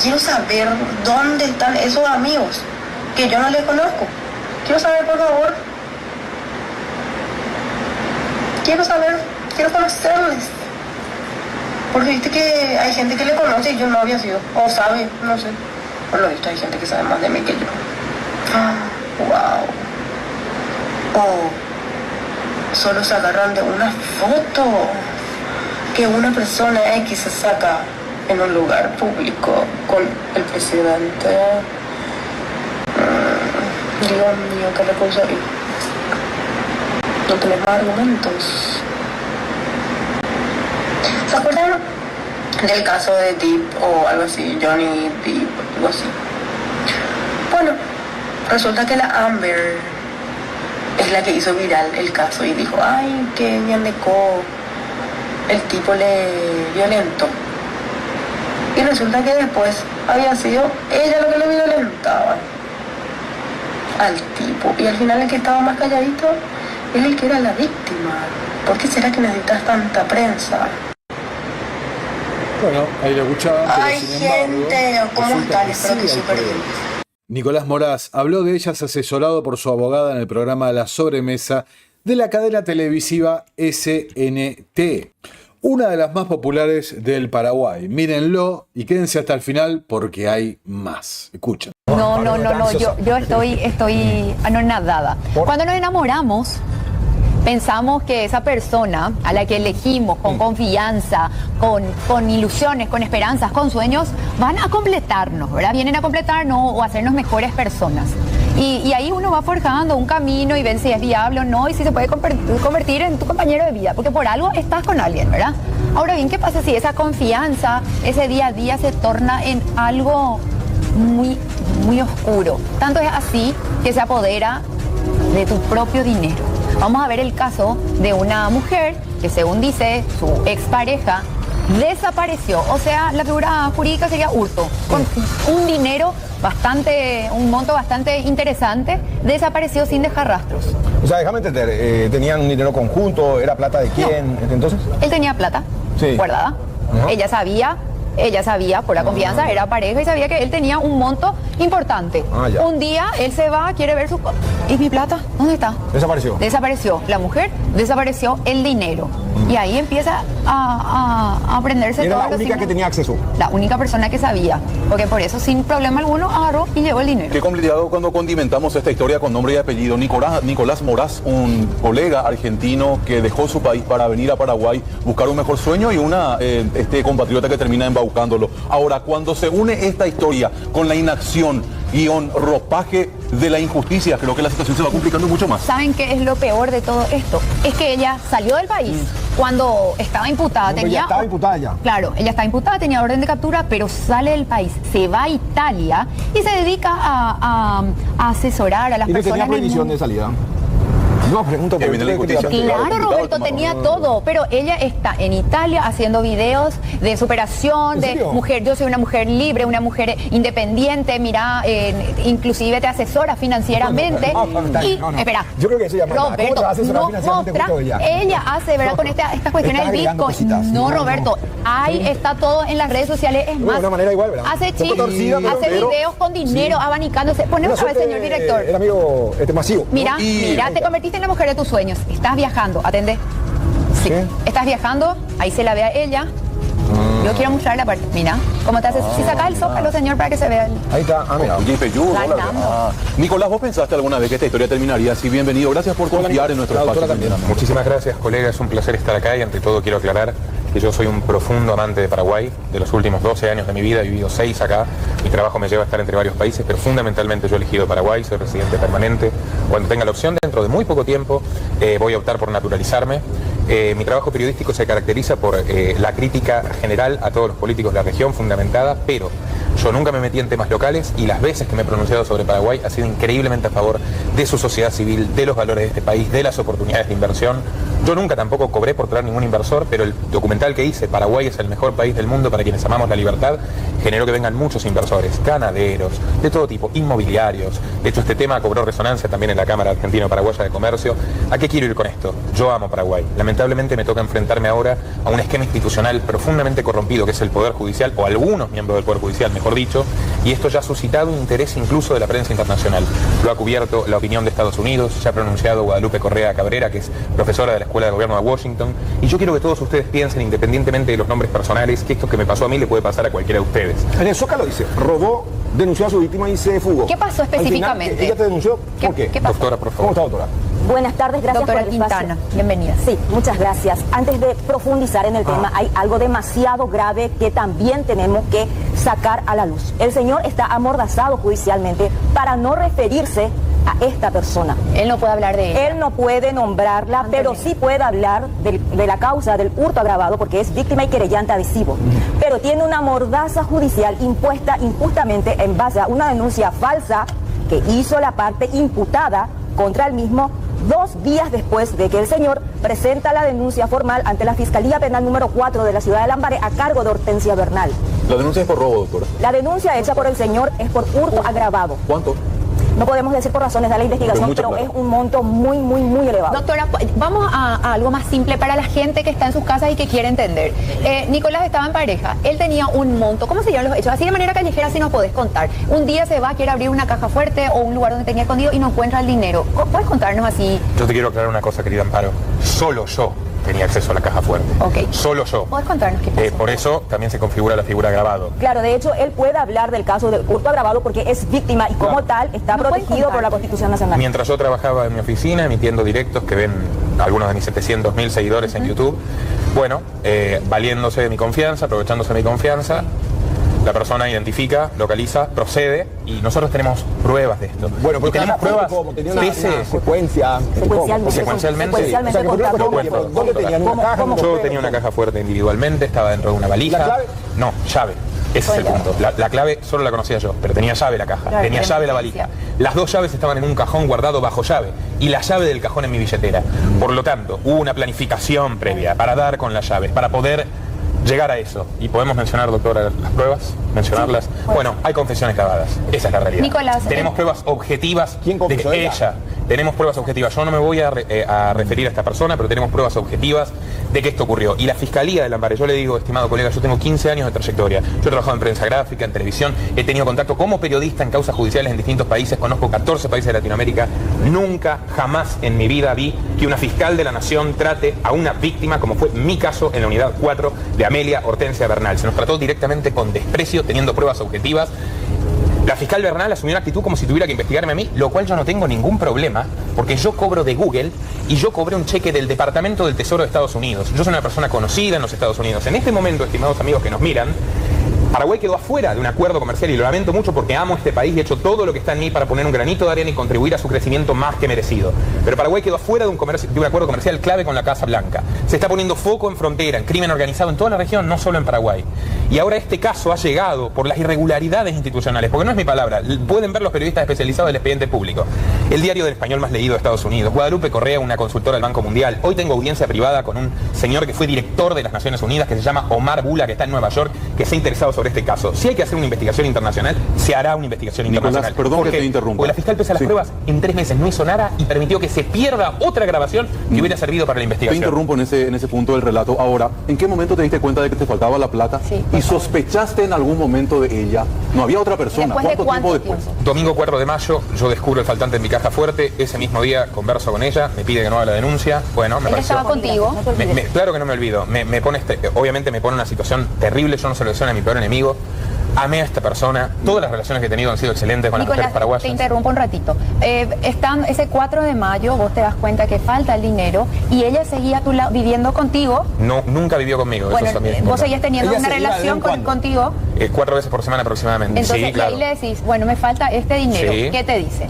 Quiero saber dónde están esos amigos que yo no les conozco. Quiero saber, por favor. Quiero conocerles. Porque viste que hay gente que le conoce y yo no había sido. O sabe, no sé. Por lo visto hay gente que sabe más de mí que yo. Wow. O solo se agarran de una foto que una persona X se saca en un lugar público con el presidente. Dios mío, qué cosa ahí. No tenemos argumentos. ¿Se acuerdan del caso de Depp o algo así? Johnny Depp, algo así. Bueno, resulta que la Amber es la que hizo viral el caso y dijo: ay, que Ñandecó, el tipo le violentó. Y resulta que después había sido ella lo que le violentaba al tipo. Y al final el que estaba más calladito es el que era la víctima. ¿Por qué será que necesitas tanta prensa? Bueno, ahí lo escuchaban, pero Ay, sin embargo, gente, ¿cómo resulta están? que Espero que sí hay súper bien. poder. Nicolás Moraz habló de ellas asesorado por su abogada en el programa La Sobremesa de la cadena televisiva SNT, una de las más populares del Paraguay. Mírenlo y quédense hasta el final porque hay más. Escuchen. No, yo estoy anonadada. Cuando nos enamoramos, pensamos que esa persona a la que elegimos con confianza, con ilusiones, con esperanzas, con sueños, van a completarnos, ¿verdad? Vienen a completarnos o a hacernos mejores personas. Y ahí uno va forjando un camino y ven si es viable o no y si se puede convertir en tu compañero de vida, porque por algo estás con alguien, ¿verdad? Ahora bien, ¿qué pasa si esa confianza, ese día a día se torna en algo muy, muy oscuro? Tanto es así que se apodera de tu propio dinero. Vamos a ver el caso de una mujer que, según dice su expareja, desapareció. O sea, la figura jurídica sería hurto. Con un dinero un monto bastante interesante, desapareció sin dejar rastros. O sea, déjame entender, ¿tenían un dinero conjunto? ¿Era plata de quién? No. Entonces, él tenía plata guardada. Ajá. Ella sabía por la confianza, era pareja y sabía que él tenía un monto importante. Un día él se va, quiere ver su... ¿Y mi plata? ¿Dónde está? Desapareció. Desapareció. La mujer, desapareció el dinero. Y ahí empieza a aprenderse todo. Era la única que tenía acceso. La única persona que sabía. Porque por eso, sin problema alguno, agarró y llevó el dinero. Qué complicado cuando condimentamos esta historia con nombre y apellido. Nicolás Moraz, un colega argentino que dejó su país para venir a Paraguay, buscar un mejor sueño, y una compatriota que termina embaucándolo. Ahora, cuando se une esta historia con la inacción y un ropaje de la injusticia, creo que la situación se va complicando mucho más. ¿Saben qué es lo peor de todo esto? Es que ella salió del país cuando estaba imputada. Ya estaba imputada ya. Claro, ella estaba imputada, tenía orden de captura, pero sale del país, se va a Italia y se dedica a asesorar a las personas. ¿Y tenía prohibición de salida? No, pregunto por Claro, Roberto, tenía todo, pero ella está en Italia haciendo videos de superación, de mujer, yo soy una mujer libre, una mujer independiente, mira, inclusive te asesora financieramente. Espera, yo creo que se llama Roberto, ella hace, ¿verdad? Con estas cuestiones del Bitcoin. No, Roberto, ahí está todo en las redes sociales, es más, de una manera igual, ¿verdad? hace chistes, hace videos con dinero, abanicándose. Ponemos otra vez, señor director. El amigo masivo. Mira, te convertiste en la mujer de tus sueños. Estás viajando, atende. Sí. ¿Qué? Estás viajando, ahí se la ve a ella. Yo quiero mostrar la parte. Mira, cómo te haces. Si sacas el zócalo, señor, para que se vea. Ahí está, mira. Nicolás, ¿vos pensaste alguna vez que esta historia terminaría así? Bienvenido, gracias por confiar en nuestro espacio. Muchísimas gracias, colega, es un placer estar acá y ante todo quiero aclarar que yo soy un profundo amante de Paraguay. De los últimos 12 años de mi vida he vivido 6 acá. Mi trabajo me lleva a estar entre varios países, pero fundamentalmente yo he elegido Paraguay, soy residente permanente. Cuando tenga la opción, dentro de muy poco tiempo, voy a optar por naturalizarme. Mi trabajo periodístico se caracteriza por la crítica general a todos los políticos de la región, fundamentada, pero yo nunca me metí en temas locales y las veces que me he pronunciado sobre Paraguay ha sido increíblemente a favor de su sociedad civil, de los valores de este país, de las oportunidades de inversión. Yo nunca tampoco cobré por traer ningún inversor, pero el documental que hice, Paraguay es el mejor país del mundo para quienes amamos la libertad, generó que vengan muchos inversores, ganaderos, de todo tipo, inmobiliarios. De hecho, este tema cobró resonancia también en la Cámara Argentino-Paraguaya de Comercio. ¿A qué quiero ir con esto? Yo amo Paraguay. Lamentablemente me toca enfrentarme ahora a un esquema institucional profundamente corrompido, que es el Poder Judicial, o algunos miembros del Poder Judicial, mejor dicho, y esto ya ha suscitado interés incluso de la prensa internacional. Lo ha cubierto la opinión de Estados Unidos, se ha pronunciado Guadalupe Correa Cabrera, que es profesora de la Escuela de Gobierno de Washington, y yo quiero que todos ustedes piensen, independientemente de los nombres personales, que esto que me pasó a mí le puede pasar a cualquiera de ustedes. En el Zócalo dice, robó, denunció a su víctima y se fugó. ¿Qué pasó específicamente? Al final, ¿ella te denunció? ¿Por qué? ¿Qué pasó? Doctora, por favor. ¿Cómo está, doctora? Buenas tardes, gracias Doctora por el espacio. Quintana, bienvenida. Sí, muchas gracias. Antes de profundizar en el tema, hay algo demasiado grave que también tenemos que sacar a la luz. El señor está amordazado judicialmente para no referirse a esta persona. Él no puede hablar de ella. Él no puede nombrarla, pero sí puede hablar de la causa del hurto agravado porque es víctima y querellante adhesivo. Pero tiene una mordaza judicial impuesta injustamente en base a una denuncia falsa que hizo la parte imputada contra el mismo 2 días después de que el señor presenta la denuncia formal ante la Fiscalía Penal número 4 de la ciudad de Lambaré a cargo de Hortensia Bernal. La denuncia es por robo, doctora. La denuncia hecha por el señor es por hurto agravado. ¿Cuánto? No podemos decir por razones de la investigación, pero es un monto muy elevado. Doctora, vamos a algo más simple para la gente que está en sus casas y que quiere entender. Nicolás estaba en pareja, él tenía un monto. ¿Cómo se llaman los hechos? Así de manera callejera, si nos podés contar. Un día se va, quiere abrir una caja fuerte o un lugar donde tenía escondido y no encuentra el dinero. ¿Puedes contarnos así? Yo te quiero aclarar una cosa, querida Amparo. Solo yo tenía acceso a la caja fuerte. Ok. Solo yo. ¿Puedes contarnos qué pasó? Por eso también se configura la figura agravado. Claro, de hecho, él puede hablar del caso de hurto agravado porque es víctima y como tal está protegido por la Constitución Nacional. Mientras yo trabajaba en mi oficina emitiendo directos que ven algunos de mis 700.000 seguidores en YouTube, bueno, valiéndose de mi confianza, aprovechándose de mi confianza, la persona identifica, localiza, procede y nosotros tenemos pruebas de esto. Bueno, pero tenemos pruebas tenía una secuencia. Secuencialmente. ¿Dónde tenían una caja? Yo tenía una caja fuerte individualmente, estaba dentro de una valija. ¿La clave? No, llave. Ese es el punto. La clave solo la conocía yo, pero tenía llave la caja, tenía llave la valija. Las dos llaves estaban en un cajón guardado bajo llave y la llave del cajón en mi billetera. Por lo tanto, hubo una planificación previa para dar con las llaves, para poder llegar a eso. Y podemos mencionar, doctora, las pruebas, mencionarlas. Sí, bueno, hay confesiones grabadas. Esa es la realidad. Nicolás, tenemos pruebas objetivas. ¿Quién confesó? De ella. Tenemos pruebas objetivas. Yo no me voy a referir a esta persona, pero tenemos pruebas objetivas de que esto ocurrió. Y la Fiscalía del Amparo, yo le digo, estimado colega, yo tengo 15 años de trayectoria. Yo he trabajado en prensa gráfica, en televisión, he tenido contacto como periodista en causas judiciales en distintos países, conozco 14 países de Latinoamérica. Nunca, jamás en mi vida vi que una fiscal de la nación trate a una víctima, como fue mi caso en la unidad 4 de Amelia Hortensia Bernal. Se nos trató directamente con desprecio, teniendo pruebas objetivas. La fiscal Bernal asumió una actitud como si tuviera que investigarme a mí, lo cual yo no tengo ningún problema, porque yo cobro de Google y yo cobré un cheque del Departamento del Tesoro de Estados Unidos. Yo soy una persona conocida en los Estados Unidos. En este momento, estimados amigos que nos miran, Paraguay quedó afuera de un acuerdo comercial y lo lamento mucho porque amo este país y he hecho todo lo que está en mí para poner un granito de arena y contribuir a su crecimiento más que merecido. Pero Paraguay quedó afuera de un acuerdo comercial clave con la Casa Blanca. Se está poniendo foco en frontera, en crimen organizado en toda la región, no solo en Paraguay. Y ahora este caso ha llegado por las irregularidades institucionales, porque no es mi palabra, pueden ver los periodistas especializados del expediente público. El diario del español más leído de Estados Unidos, Guadalupe Correa, una consultora del Banco Mundial. Hoy tengo audiencia privada con un señor que fue director de las Naciones Unidas, que se llama Omar Bula, que está en Nueva York, que se ha interesado sobre este caso. Si hay que hacer una investigación internacional, se hará una investigación internacional. Nicolás, perdón que te interrumpa. Porque la fiscal, pese a las pruebas, en 3 meses no hizo nada y permitió que se pierda otra grabación que hubiera servido para la investigación. Te interrumpo en ese punto del relato. Ahora, ¿en qué momento te diste cuenta de que te faltaba la plata? Sí, ¿Y sospechaste en algún momento de ella? No había otra persona. ¿Después de ¿Cuánto tiempo después? Domingo 4 de mayo, yo descubro el faltante en mi caja fuerte. Ese mismo día converso con ella, me pide que no haga la denuncia. Bueno, me pareció... estaba contigo. Claro que no me olvido. Me pone obviamente me pone en una situación terrible. Yo no se lo deseo a mi peor enemigo. Amé a esta persona, todas las relaciones que he tenido han sido excelentes con Nicolás, las mujeres paraguayas. te interrumpo un ratito. Ese 4 de mayo vos te das cuenta que falta el dinero y ella seguía a tu lado viviendo contigo. No, nunca vivió conmigo. Bueno, eso también vos seguías teniendo Ella una seguía relación contigo. 4 veces por semana aproximadamente. Entonces, sí, claro. y ahí le decís, bueno, me falta este dinero. Sí. ¿Qué te dice?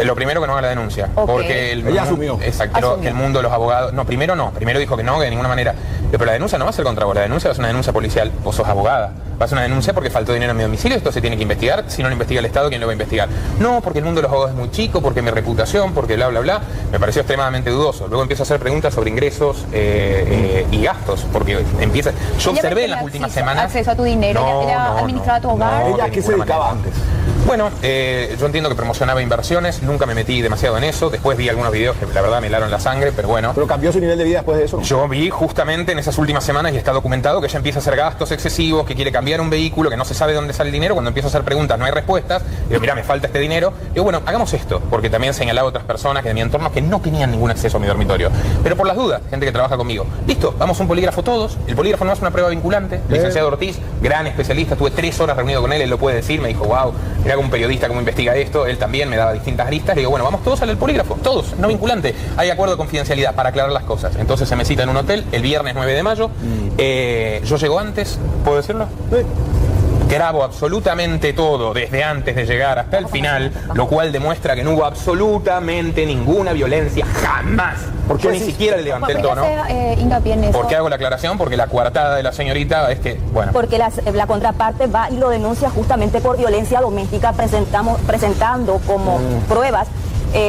Lo primero que no haga la denuncia. Okay. Porque ella asumió. Exacto, pero Asumió. el mundo de los abogados... No, primero dijo que no, que de ninguna manera. Pero la denuncia no va a ser contra vos, la denuncia va a ser una denuncia policial. Vos sos abogada. Va a ser una denuncia porque faltó dinero en mi domicilio, esto se tiene que investigar. Si no lo investiga el Estado, ¿quién lo va a investigar? No, porque el mundo de los abogados es muy chico, porque mi reputación, porque bla, bla, bla. Me pareció extremadamente dudoso. Luego empiezo a hacer preguntas sobre ingresos y gastos, porque empieza... Yo observé en las últimas semanas... acceso a tu dinero, ella administraba tu hogar. ¿Ella a qué se dedicaba antes? Bueno, yo entiendo que promocionaba inversiones, nunca me metí demasiado en eso, después vi algunos videos que la verdad me helaron la sangre, pero bueno. ¿Pero cambió su nivel de vida después de eso? Yo vi justamente en esas últimas semanas, y está documentado, que ella empieza a hacer gastos excesivos, que quiere cambiar un vehículo, que no se sabe de dónde sale el dinero. Cuando empiezo a hacer preguntas no hay respuestas, digo, mira, me falta este dinero. Digo, bueno, hagamos esto, porque también señalaba a otras personas que de mi entorno que no tenían ningún acceso a mi dormitorio. Pero por las dudas, gente que trabaja conmigo. Listo, vamos a un polígrafo todos. El polígrafo no es una prueba vinculante. Licenciado Ortiz, gran especialista, estuve 3 horas reunido con él lo puede decir, me dijo, wow, mira como un periodista cómo investiga esto. Él también me daba distintas aristas. Le digo, bueno, vamos todos al polígrafo, todos, no vinculante. Hay acuerdo de confidencialidad para aclarar las cosas. Entonces se me cita en un hotel el viernes 9 de mayo. Yo llego antes, ¿puedo decirlo? Sí. Grabo absolutamente todo, desde antes de llegar hasta el final, lo cual demuestra que no hubo absolutamente ninguna violencia, jamás. Yo ni siquiera le levanté el tono. Hincapié en eso. ¿Por qué hago la aclaración? Porque la coartada de la señorita es que, bueno... Porque la contraparte va y lo denuncia justamente por violencia doméstica, presentando como pruebas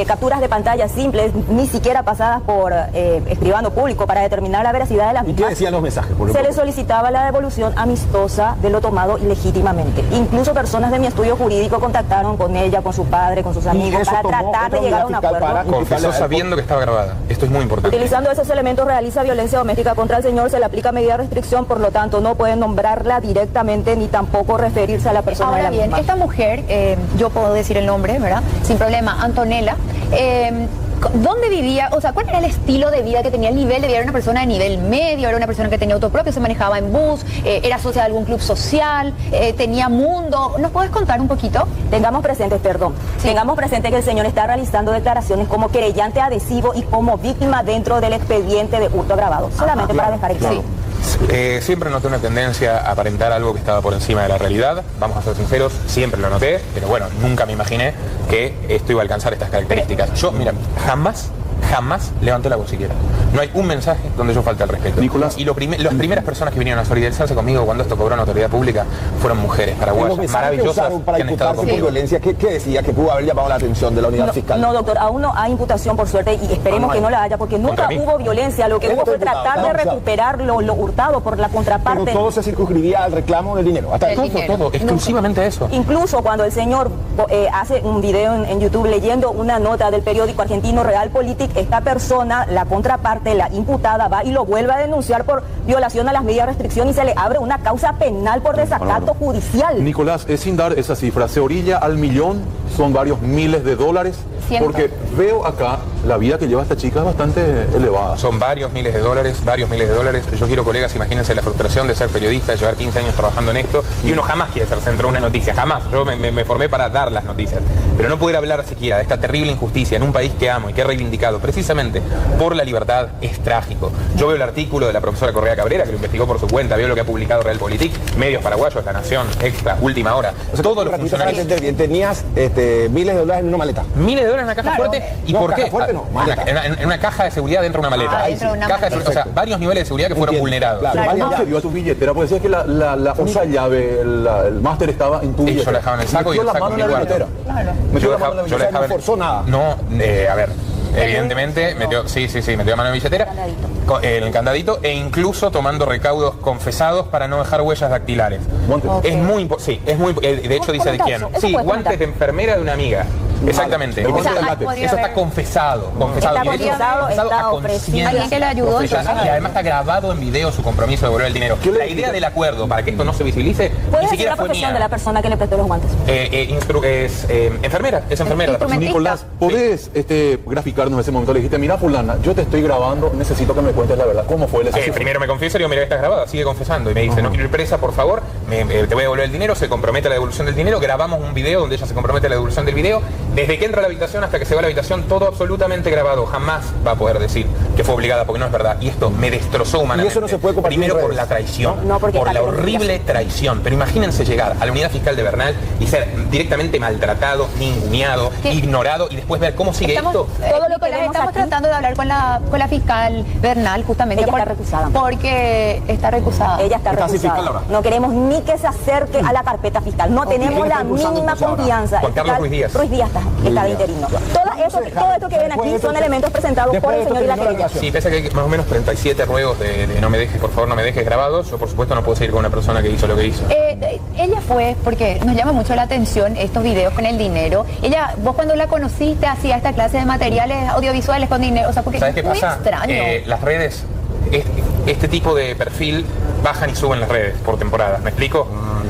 capturas de pantalla simples, ni siquiera pasadas por escribano público para determinar la veracidad de las mismas. ¿Y qué decían los mensajes? Se le solicitaba la devolución amistosa de lo tomado ilegítimamente. Incluso personas de mi estudio jurídico contactaron con ella, con su padre, con sus amigos, para tratar de llegar a un acuerdo. Confesó sabiendo que estaba grabada. Esto es muy importante. Utilizando esos elementos realiza violencia doméstica contra el señor, se le aplica medida de restricción, por lo tanto no pueden nombrarla directamente ni tampoco referirse a la persona. Ahora de la bien, misma. esta mujer, yo puedo decir el nombre, ¿verdad? Sin problema, Antonella. ¿Dónde vivía? O sea, ¿cuál era el estilo de vida que tenía, el nivel de vida? ¿Era una persona de nivel medio? ¿Era una persona que tenía auto propio, se manejaba en bus? ¿Era socia de algún club social? ¿Tenía mundo? ¿Nos puedes contar un poquito? Tengamos presente que el señor está realizando declaraciones como querellante adhesivo y como víctima dentro del expediente de hurto agravado. Solamente para dejar claro. Siempre noté una tendencia a aparentar algo que estaba por encima de la realidad. Vamos a ser sinceros, siempre lo noté, pero bueno, nunca me imaginé que esto iba a alcanzar estas características. Yo, mira, jamás levanté la voz siquiera. No hay un mensaje donde yo falte al respeto. Nicolás. Y las primeras personas que vinieron a solidarizarse conmigo cuando esto cobró notoriedad pública fueron mujeres paraguayas maravillosas para que han estado imputarse conmigo. por violencia. ¿Qué decía que pudo haber llamado la atención de la unidad fiscal? No, doctor, aún no hay imputación por suerte y esperemos que no la haya, porque nunca hubo violencia. Lo que hubo fue tratar de recuperar lo hurtado por la contraparte. Pero todo se circunscribía al reclamo del dinero. Hasta Todo, exclusivamente eso. Incluso cuando el señor hace un video en YouTube leyendo una nota del periódico argentino Realpolitik, esta persona, la contraparte, la imputada, va y lo vuelve a denunciar por violación a las medidas de restricción y se le abre una causa penal por desacato judicial. Nicolás, es sin dar esa cifra, se orilla al millón, son varios miles de dólares, porque veo acá la vida que lleva esta chica es bastante elevada. Son varios miles de dólares. Yo quiero, colegas, imagínense la frustración de ser periodista, de llevar 15 años trabajando en esto, y uno jamás quiere ser centro de una noticia, jamás. Yo me formé para dar las noticias, pero no poder hablar siquiera de esta terrible injusticia en un país que amo y que he reivindicado precisamente por la libertad es trágico. Yo veo el artículo de la profesora Correa Cabrera, que lo investigó por su cuenta, veo lo que ha publicado Realpolitik, medios paraguayos, La Nación, Extra, Última Hora, todos los funcionarios. Tenías miles de dólares en una maleta. Miles de dólares en una caja fuerte. ¿Y por qué? Fuerte no, en una caja de seguridad dentro de una maleta. O sea, varios niveles de seguridad que fueron vulnerados. ¿Cómo accedió a tu billetera? Porque decías que la única llave, el máster estaba en tu billetera. Yo la dejaba en el saco y el saco en mi cuarto. Yo la dejaba. No forzó nada. No, a ver. Evidentemente, metió mano en la billetera, en el candadito, e incluso tomando recaudos confesados para no dejar huellas dactilares. Es muy importante, de hecho dice de quién. Sí, guantes de enfermera de una amiga. Exactamente. Eso está confesado. Está confesado, está ofrecido. Alguien que le ayudó. Y además está grabado en video su compromiso de devolver el dinero. La idea del acuerdo para que esto no se visibilice ¿Puede ni decir siquiera la fue profesión mía. de la persona que le prestó los guantes? Es enfermera la persona. Nicolás, ¿podés graficarnos ese momento? Le dijiste, mira fulana, yo te estoy grabando, necesito que me cuentes la verdad. ¿Cómo fue? Primero me confiesa y digo, mira, estás grabada, sigue confesando. Y me dice, no quiero ir presa, por favor, te voy a devolver el dinero, se compromete a la devolución del dinero, grabamos un video donde ella se compromete a la devolución del video. Desde que entra a la habitación hasta que se va a la habitación, todo absolutamente grabado. Jamás va a poder decir que fue obligada, porque no es verdad. Y esto me destrozó humanamente. Y eso no se puede compartir. Primero por la traición, por la horrible traición. Pero imagínense llegar a la unidad fiscal de Bernal y ser directamente maltratado, ninguneado, ignorado, y después ver cómo sigue esto. Todo lo que estamos tratando de hablar con la fiscal Bernal, justamente. Ella está recusada. Porque está recusada. Ella está recusada. No queremos ni que se acerque a la carpeta fiscal. No tenemos la mínima confianza. Juan Carlos Ruiz Díaz. Ruiz Díaz está de interino. Todo esto que ven aquí son elementos presentados por el señor y la querella. Sí, pese a que hay más o menos 37 ruegos de no me dejes, por favor, no me dejes grabados, yo por supuesto no puedo seguir con una persona que hizo lo que hizo. Ella fue, porque nos llama mucho la atención estos videos con el dinero. Vos cuando la conociste hacía esta clase de materiales audiovisuales con dinero, o sea, porque ¿sabes qué es muy pasa? extraño. Las redes, este tipo de perfil bajan y suben las redes por temporadas, ¿me explico?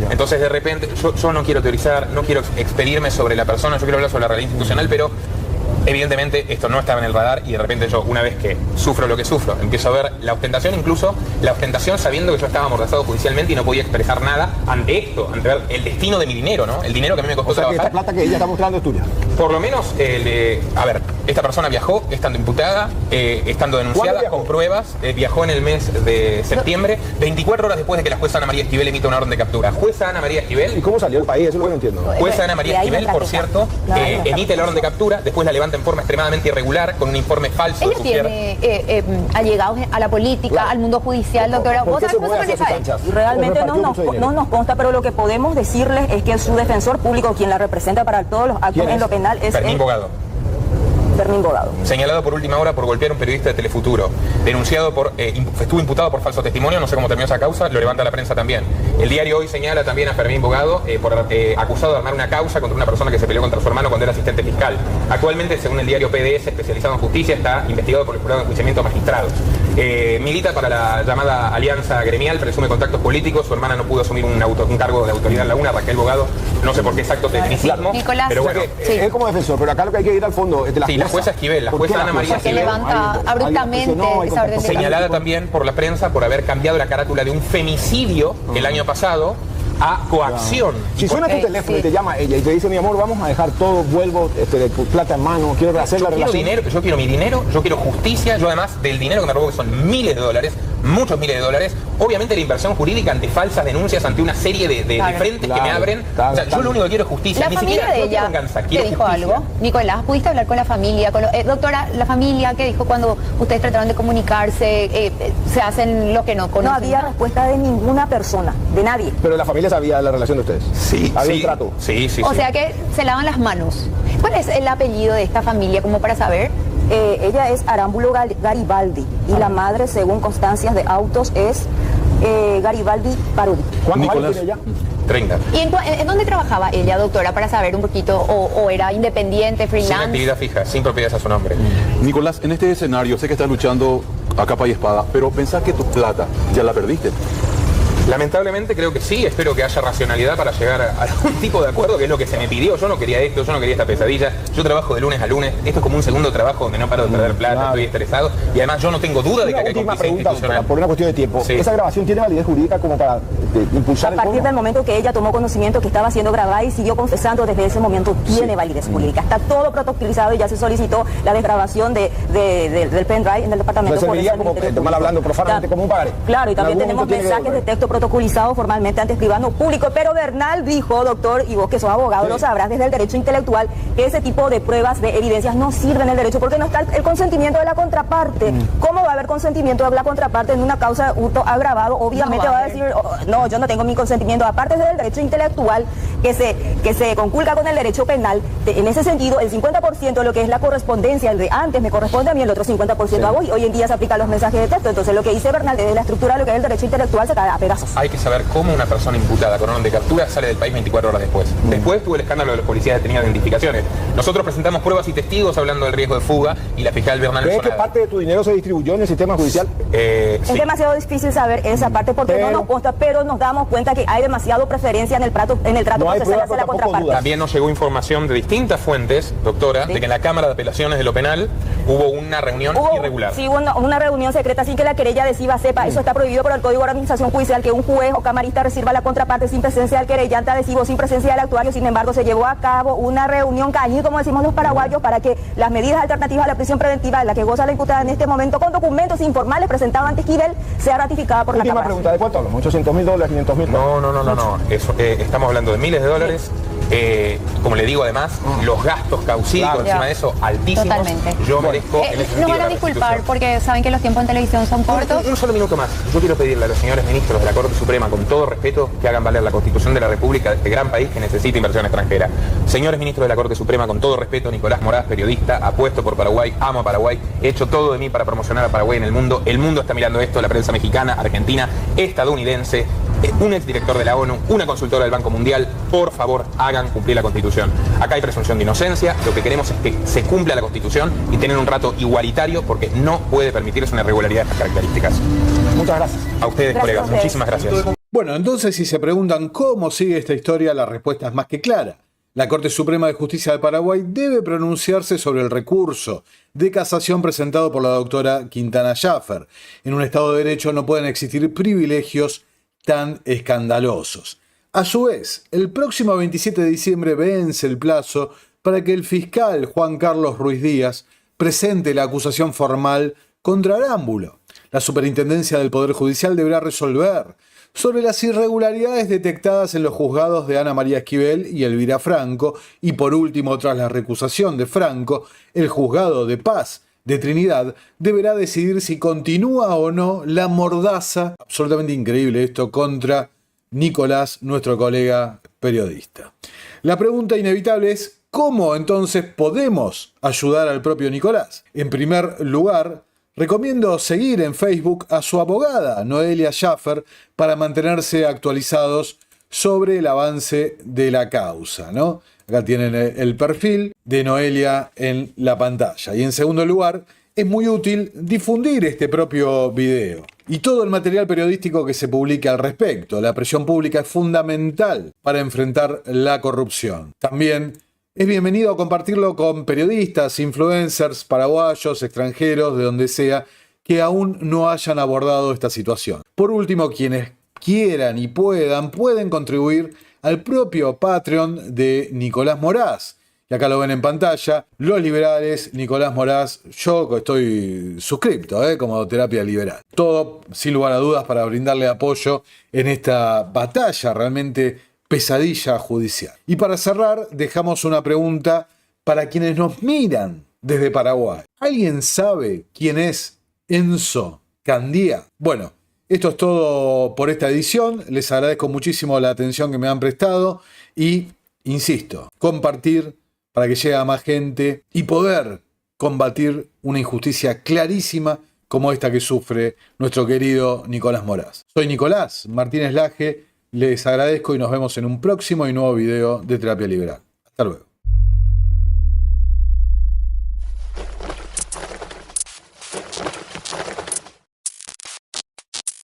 Entonces de repente, yo no quiero teorizar, no quiero expedirme sobre la persona, yo quiero hablar sobre la realidad institucional, pero evidentemente esto no estaba en el radar y de repente yo, una vez que sufro lo que sufro, empiezo a ver la ostentación, incluso la ostentación sabiendo que yo estaba amordazado judicialmente y no podía expresar nada ante esto, ante ver el destino de mi dinero, ¿no? El dinero que a mí me costó O sea, que trabajar. esta plata que ella está mostrando es tuya. Por lo menos, esta persona viajó estando imputada, estando denunciada, con pruebas, viajó en el mes de septiembre, 24 horas después de que la jueza Ana María Esquivel emita una orden de captura. Jueza Ana María Esquivel... ¿Y cómo salió el país? Eso es lo que no entiendo. Jueza Ana María Esquivel, por cierto, emite la orden de captura, después la levanta en forma extremadamente irregular, con un informe falso. Ella tiene allegados a la política, al mundo judicial, doctora. ¿Vos sabés cómo se maneja eso? Realmente no nos consta, pero lo que podemos decirles es que su defensor público, quien la representa para todos los actos en lo penal, es Fermín Bogado. Fermín Bogado. Señalado por última hora por golpear a un periodista de Telefuturo. Denunciado por, estuvo imputado por falso testimonio, no sé cómo terminó esa causa, lo levanta la prensa también. El diario Hoy señala también a Fermín Bogado por acusado de armar una causa contra una persona que se peleó contra su hermano cuando era asistente fiscal. Actualmente, según el diario PDS, especializado en justicia, está investigado por el jurado de enjuiciamiento a magistrados. Milita para la llamada Alianza Gremial, presume contactos políticos, su hermana no pudo asumir un cargo de autoridad en la UNA, Raquel Bogado, no sé por qué exacto tecnicismo, Nicolás, pero bueno. Es como defensor, pero acá lo que hay que ir al fondo es de la jueza Esquivel, la jueza Ana María que Esquivel, levanta abruptamente esa orden de señalada también por la prensa por haber cambiado la carátula de un femicidio el año pasado a coacción. Si suena tu teléfono y te llama ella y te dice, mi amor, vamos a dejar todo, vuelvo, plata en mano, quiero rehacer la relación. Yo quiero mi dinero, yo quiero justicia, yo además del dinero que me robó, que son miles de dólares, muchos miles de dólares, obviamente la inversión jurídica ante falsas denuncias, ante una serie de frentes que me abren. O sea, yo lo único que quiero es justicia. La familia de ella ¿te dijo algo? Nicolás, ¿pudiste hablar con la familia? Doctora, la familia, ¿qué dijo cuando ustedes trataron de comunicarse? Se hacen lo que no conocen. No había respuesta de ninguna persona, de nadie. Pero la familia sabía la relación de ustedes. Sí, había un trato. Sí. O sea que se lavan las manos. ¿Cuál es el apellido de esta familia, como para saber? Ella es Arámbulo Garibaldi y la madre, según constancias de autos, es Garibaldi Parodi. ¿Cuántos años tiene ella? 30. ¿Y en dónde trabajaba ella, doctora, para saber un poquito? ¿O era independiente, freelance? Sin actividad fija, sin propiedades a su nombre. Nicolás, en este escenario sé que estás luchando a capa y espada, pero pensás que tu plata ya la perdiste. Lamentablemente creo que sí, espero que haya racionalidad para llegar a algún tipo de acuerdo, que es lo que se me pidió. Yo no quería esto, yo no quería esta pesadilla. Yo trabajo de lunes a lunes, esto es como un segundo trabajo donde no paro de perder plata, estoy estresado y además yo no tengo duda de que hay complicidad institucional. Por una cuestión de tiempo, ¿esa grabación tiene validez jurídica como para impulsar el A partir del momento que ella tomó conocimiento que estaba siendo grabada y siguió confesando, desde ese momento tiene validez jurídica. Está todo protocolizado y ya se solicitó la desgrabación del pendrive en el departamento. Se serviría como, mal hablando profanamente, como un padre. Claro, y también tenemos mensajes de texto protocolizados formalmente ante escribano público, pero Bernal dijo, doctor, y vos que sos abogado lo sabrás desde el derecho intelectual, que ese tipo de pruebas, de evidencias no sirven en el derecho porque no está el consentimiento de la contraparte. ¿Cómo va a haber consentimiento de la contraparte en una causa de hurto agravado? Obviamente va a decir, no, yo no tengo mi consentimiento. Aparte del derecho intelectual que se conculca con el derecho penal, en ese sentido, el 50% de lo que es la correspondencia, el de antes me corresponde a mí, el otro 50% a vos, y hoy en día se aplican los mensajes de texto. Entonces lo que dice Bernal desde la estructura de lo que es el derecho intelectual se cae a pedazos. Hay que saber cómo una persona imputada con orden de captura sale del país 24 horas después. Después tuvo el escándalo de los policías detenidos de identificaciones. Nosotros presentamos pruebas y testigos hablando del riesgo de fuga y la fiscal Bernal... ¿Crees que parte de tu dinero se distribuyó en el sistema judicial? Es demasiado difícil saber esa parte porque no nos consta, pero nos damos cuenta que hay demasiado preferencia en el trato procesal hacia la contraparte. También nos llegó información de distintas fuentes, doctora, de que en la Cámara de Apelaciones de lo Penal hubo una reunión irregular. Sí, una reunión secreta sin que la querella adhesiva sepa. Eso está prohibido por el Código de Organización Judicial, que un juez o camarista reciba a la contraparte sin presencia del querellante adhesivo, sin presencia del actuario. Sin embargo, se llevó a cabo una reunión cañí, como decimos los paraguayos, para que las medidas alternativas a la prisión preventiva de la que goza la imputada en este momento, con documentos informales presentados ante Esquivel, sea ratificada por la Cámara. Pregunta, ¿de cuánto hablamos? ¿$800.000, $500.000? No. Estamos hablando de miles de dólares. Como le digo, además, los gastos causídicos encima de eso altísimos. Totalmente. Yo merezco nos van a disculpar porque saben que los tiempos en televisión son cortos. Un solo minuto más. Yo quiero pedirle a los señores ministros de la Corte Suprema, con todo respeto, que hagan valer la Constitución de la República de este gran país que necesita inversión extranjera. Señores ministros de la Corte Suprema, con todo respeto, Nicolás Moraz, periodista, apuesto por Paraguay, amo a Paraguay, he hecho todo de mí para promocionar a Paraguay en el mundo. El mundo está mirando esto, la prensa mexicana, argentina, estadounidense, un exdirector de la ONU, una consultora del Banco Mundial. Por favor, hagan cumplir la Constitución. Acá hay presunción de inocencia, lo que queremos es que se cumpla la Constitución y tener un trato igualitario, porque no puede permitirse una irregularidad de estas características. Muchas gracias. A ustedes, colegas. Muchísimas gracias. Bueno, entonces si se preguntan cómo sigue esta historia, la respuesta es más que clara. La Corte Suprema de Justicia de Paraguay debe pronunciarse sobre el recurso de casación presentado por la doctora Quintana Schaffer. En un Estado de Derecho no pueden existir privilegios tan escandalosos. A su vez, el próximo 27 de diciembre vence el plazo para que el fiscal Juan Carlos Ruiz Díaz presente la acusación formal contra Arámbulo. La Superintendencia del Poder Judicial deberá resolver sobre las irregularidades detectadas en los juzgados de Ana María Esquivel y Elvira Franco, y por último, tras la recusación de Franco, el Juzgado de Paz de Trinidad deberá decidir si continúa o no la mordaza, absolutamente increíble esto, contra Nicolás, nuestro colega periodista. La pregunta inevitable es, ¿Cómo entonces podemos ayudar al propio Nicolás? En primer lugar, recomiendo seguir en Facebook a su abogada, Noelia Schaffer, para mantenerse actualizados sobre el avance de la causa, ¿no? Acá tienen el perfil de Noelia en la pantalla. Y en segundo lugar, es muy útil difundir este propio video y todo el material periodístico que se publique al respecto. La presión pública es fundamental para enfrentar la corrupción. También es bienvenido a compartirlo con periodistas, influencers, paraguayos, extranjeros, de donde sea, que aún no hayan abordado esta situación. Por último, quienes quieran y pueden contribuir al propio Patreon de Nicolás Moraz. Y acá lo ven en pantalla, Los Liberales, Nicolás Moraz, yo estoy suscripto como Terapia Liberal. Todo, sin lugar a dudas, para brindarle apoyo en esta batalla realmente pesadilla judicial. Y para cerrar, dejamos una pregunta para quienes nos miran desde Paraguay. ¿Alguien sabe quién es Enzo Candía? Bueno, esto es todo por esta edición. Les agradezco muchísimo la atención que me han prestado y, insisto, compartir para que llegue a más gente y poder combatir una injusticia clarísima como esta que sufre nuestro querido Nicolás Moraz. Soy Nicolás Martínez Laje, les agradezco y nos vemos en un próximo y nuevo video de Terapia Liberal. Hasta luego.